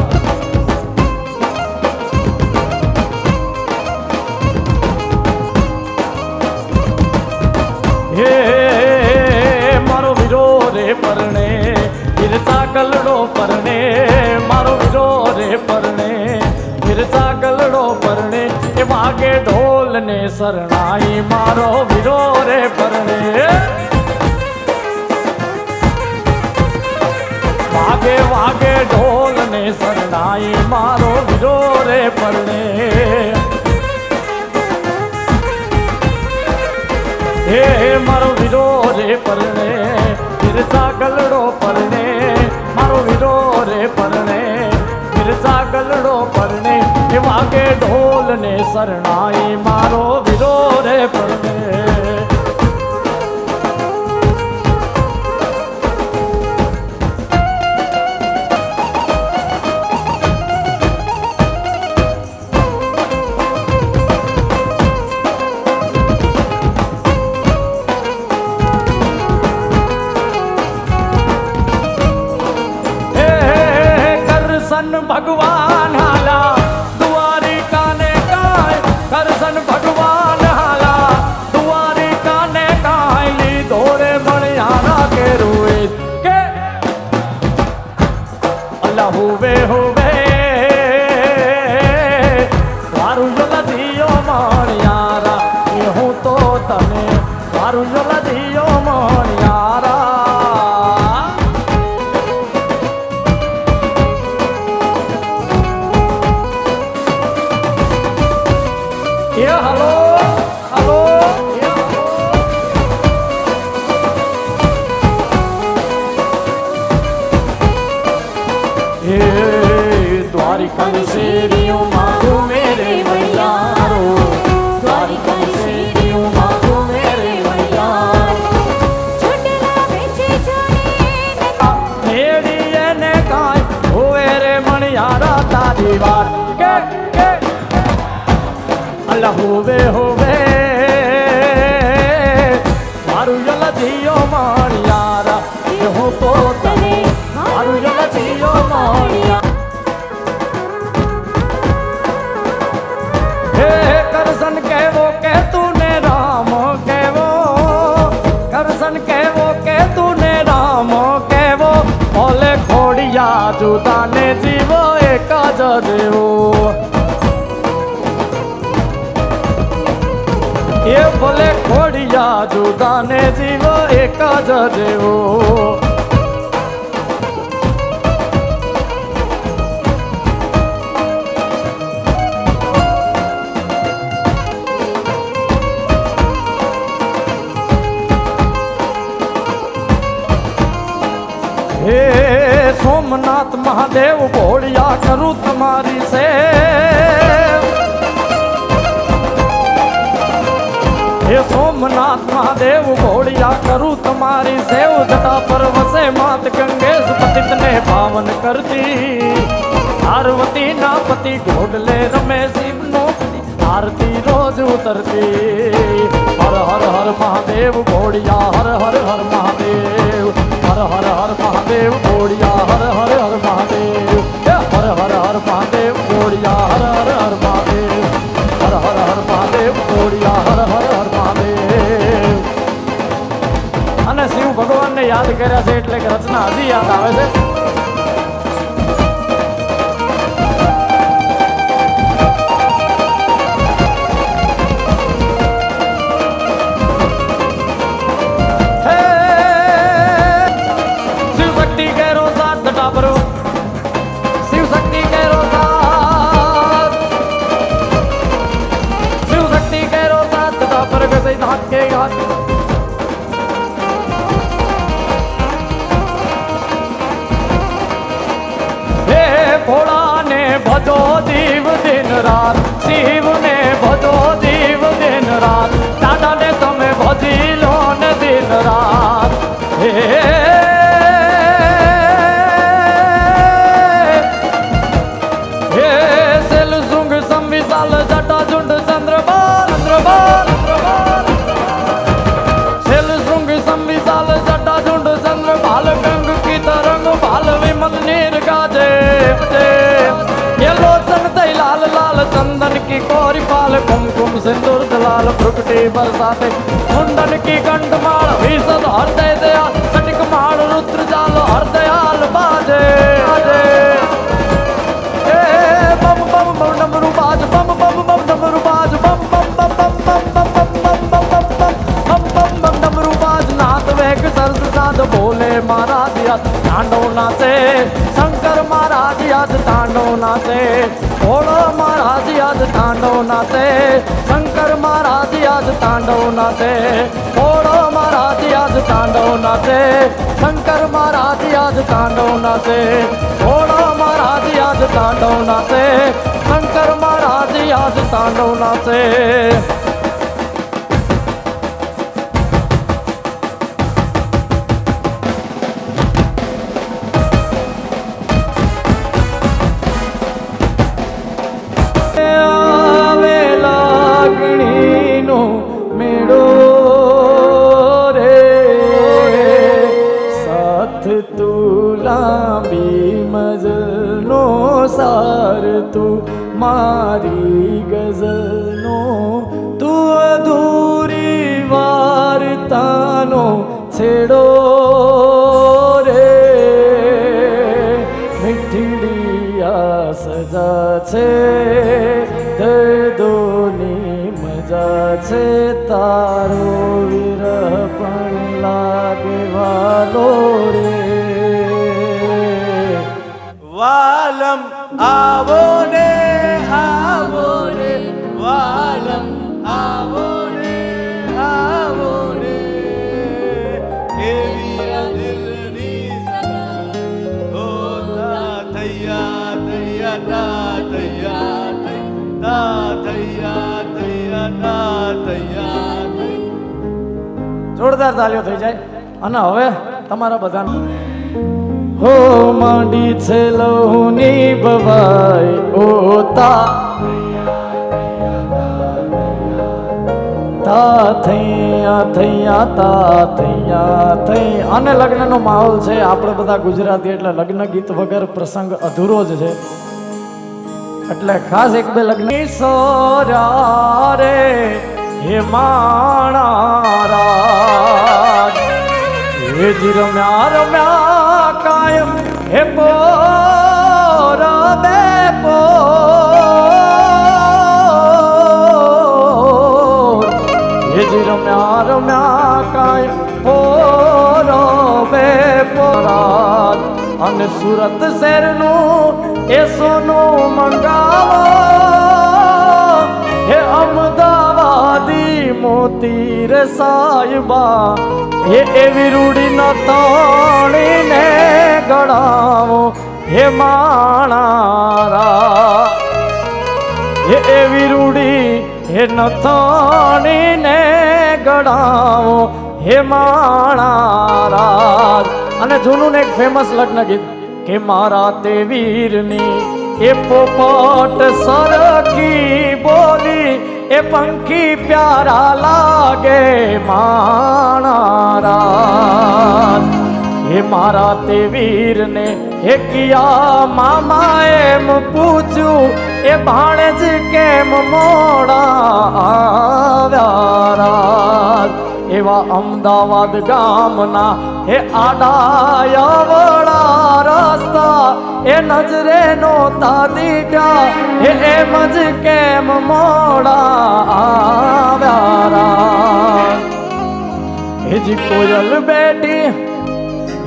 [SPEAKER 1] હે મારો વીરો રે પરણે વીરતા ગલડો પરણે મારો વીરો રે પરણે વીરતા ગલડો પરણે એ વાગે ઢોલ ને શરણાઈ મારો વીરો રે પરણે વાગે વાગે ઢોલ ને શરણાઈ મારો વીરો રે પરણે હે મારો વીરો રે પરણે વીરતા ગલડો પરણે મારો વીરો રે પરણે વીરતા ગલડો પરણે એ વાગે ઢોલ ને શરણાઈ મારો વીરો રે પરણે કરશન ભગવાન હાલા દ્વારિકા ને કાય કરશન ભગવાન હાલા દ્વારિકા ને કાય લીધો રે મણિયારા કે રૂએ કે અલ્લાહ હુવે હુવે વારું જો લધિયો મણિયારા એ હું તો તને વારું જો લધિયો મણિયારા હલો હલો હે દ્વારિકાની શેરીઓ માગું મેરે વડિયારો દ્વારિકાની શેરીઓ માગું મેરે વડિયારો
[SPEAKER 2] છોટલા વેચે જાણે
[SPEAKER 1] મેરી એને કાંઈ હોવે રે મણિયારા તારી વાત કે અલ્લાહ હોવે હોવે મારું જલધિયો મણિયારા એ હું તો તને મારું જલધિયો મણિયારા હે કરશન કહેવો કે તુને રામ કહેવો કરશન કહેવો કે તુને રામ કહેવો ઓલે ખોડિયા જુદાને જીવો એક જ દેવો એ ભલે ખોડિયા જુદા ને જીવ એક જ જેવો હે સોમનાથ મહાદેવ ભોળિયા કરું તમારી સેવ હે સોમનાથ મહાદેવ ભોળિયા કરું તમારી સેવ જટા પર વસે માત ગંગેશ પતિત ને પાવન કરતી પાર્વતી ના પતિ ઘોડલે રમે શિવ નો આરતી રોજ ઉતરતી હર હર હર મહાદેવ ભોળિયા હર હર હર મહાદેવ હર હર હર મહાદેવ ભોળિયા હર હર હર મહાદેવ હર હર હર મહાદેવ ભોળિયા હર હર હર મહાદેવ હર હર હર મહાદેવ ભોળિયા હર હર હર મહાદેવ અને શિવ ભગવાનને યાદ કર્યા છે એટલે કે રચના હજી યાદ આવે છે ભજો દીવ દિન રાત શિવ ને ભજો દીવ દિન રાત દાદા ને તમે ભજી લો ને દિન રાત હે હે સેલ સુંગ સંવિશાલ જટા ઝુંડ ચંદ્રબાલ ચંદ્રબાલ સેલ સુંગ સંવિશાલ જટા ઝુંડ ચંદ્રબાલ ગંગ કી તરંગ બાલ વિમલ નીર ગાજે ये लोचन तई लाल लाल चंदन की कोरी पाल कुमकुम सिंदूर दलाल भ्रुकटी बरसाते मुंडन की कंठमाल भीषद हृदय दया सटिक माल रुद्र जाल हृदयाल बाजे ए बम बम बम डमरू बाज बम बम बम डमरू बाज बम बम बम बम बम बम बम बम बम बम बम बम बम डमरू बाज नाथ वेग सरस साध बोले महाराज याद तांडव नाचे शंकर महाराज याद तांडव नाचे भोलो महाराज याद तांडव नाचे शंकर महाराज याद तांडव नाचे भोलो महाराज याद तांडव नाचे शंकर महाराज याद तांडव नाचे भोलो महाराज याद तांडव नाचे शंकर महाराज याद तांडव नाचे મારી ગઝલનો તું અધૂરી વાર્તાનો છેડો રે મીઠડી આ સજા છે દર્દોની મજા છે તારો વિરહ પણ લાગે વાલો રે
[SPEAKER 3] વાલમ આવો ને વાલમ આવો ને એવી આ દિલની સગા ઓ તા થૈયા થૈયા તા થૈયા તા થૈયા થૈયા તા થૈયા
[SPEAKER 1] જોરદાર તાલીઓ થઈ જાય અને હવે તમારા બધાનું હો માંડી છે લહુની ભવાઈ ઓતા તા થૈયા થૈયા તા થૈયા થઈ અને લગ્નનો માહોલ છે આપણે બધા ગુજરાતી એટલે લગ્ન ગીત વગર પ્રસંગ અધૂરો જ છે એટલે ખાસ એક બે લગ્ન સોરા રે હે માણા રાજ હે જી રમ્યા કાયમ હે પોરા બે હેજી રમ્યા રમ્યા કાંઈ પોરો બે પોરાત અને સુરત શહેરનું એ સોનું મંગાવો હે અમદાવાદી મોતી રે સાહેબા હે એવી રૂડી ન તણીને ગણાવો હે માણારા હે એવી રૂડી હે નથાણીને ગણાવો હે માણારા અને જૂનું ને એક ફેમસ લગ્ન ગીત કે મારા તે વીરની એ પોપટ સરખી બોલી એ પંખી પ્યારા લાગે માણારા હે મારા તે વીરને હે કિયા મામા એમ પૂછ્યું એ ભાણેજ કેમ મોડા આવ્યા એવા અમદાવાદ ગામના હે આડાયાવળા રસ્તા એ નજરે નોતા દીધા હે એમ જ કેમ મોડા આવ્યા હેજી કોયલ બેટી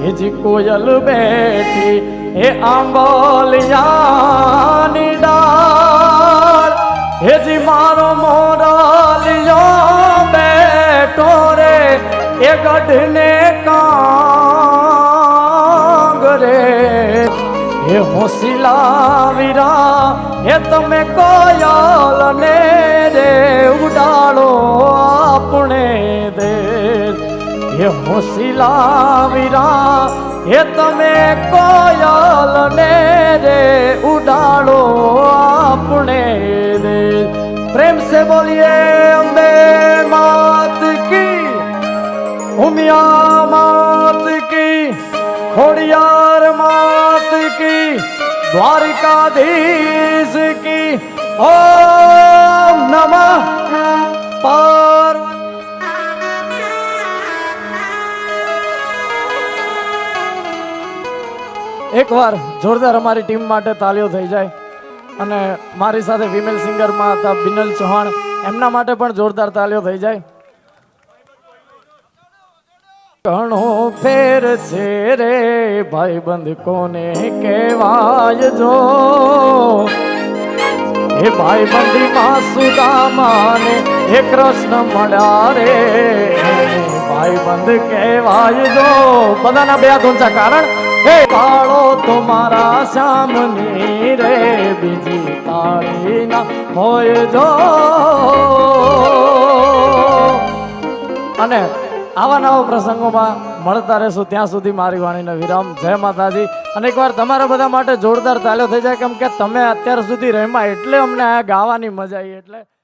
[SPEAKER 1] હેજી કોયલ બેઠી હે આંબલિયાની ડાળ હેજી મારો મોરાલિયો બેઠો રે એ ગઢને કાંગરે હે હોશિલા વીરા હે તમે કોયલ ને રે ઉડાડો આપણે દેશ હે હોશિલા વીરા હે તમે કોયલ ને રે ઉડાડો આપણે દે પ્રેમ સે બોલીએ અંબે માત કી ઉમિયા માત કી ખોડિયાર માત કી દ્વારિકાધીશ કી ઓમ નમઃ પાર્વતી એકવાર જોરદાર અમારી ટીમ માટે તાલીઓ થઈ જાય અને મારી સાથે ફિમેલ સિંગરમાં હતા બિનલ ચૌહાણ એમના માટે પણ જોરદાર તાલીઓ થઈ જાય ઘણો ફેર છે રે ભાઈબંધ કોને કહેવાય જો હે ભાઈબંધી માં સુદામાને હે કૃષ્ણ મળ્યા રે ભાઈબંધ કહેવાય જો બધાના બે હાથ ઊંચા કારણ હે કાળો તમારા સામની રે બીજી તાળી ના હોય જો અને આવા નવા પ્રસંગોમાં મળતા રહેશું ત્યાં સુધી મારી વાણીનો વિરામ જય માતાજી અને એકવાર તમારા બધા માટે જોરદાર તાળીઓ થઈ જાય કેમ કે તમે અત્યાર સુધી રમ્યા એટલે અમને આ ગાવાની મજા આવી એટલે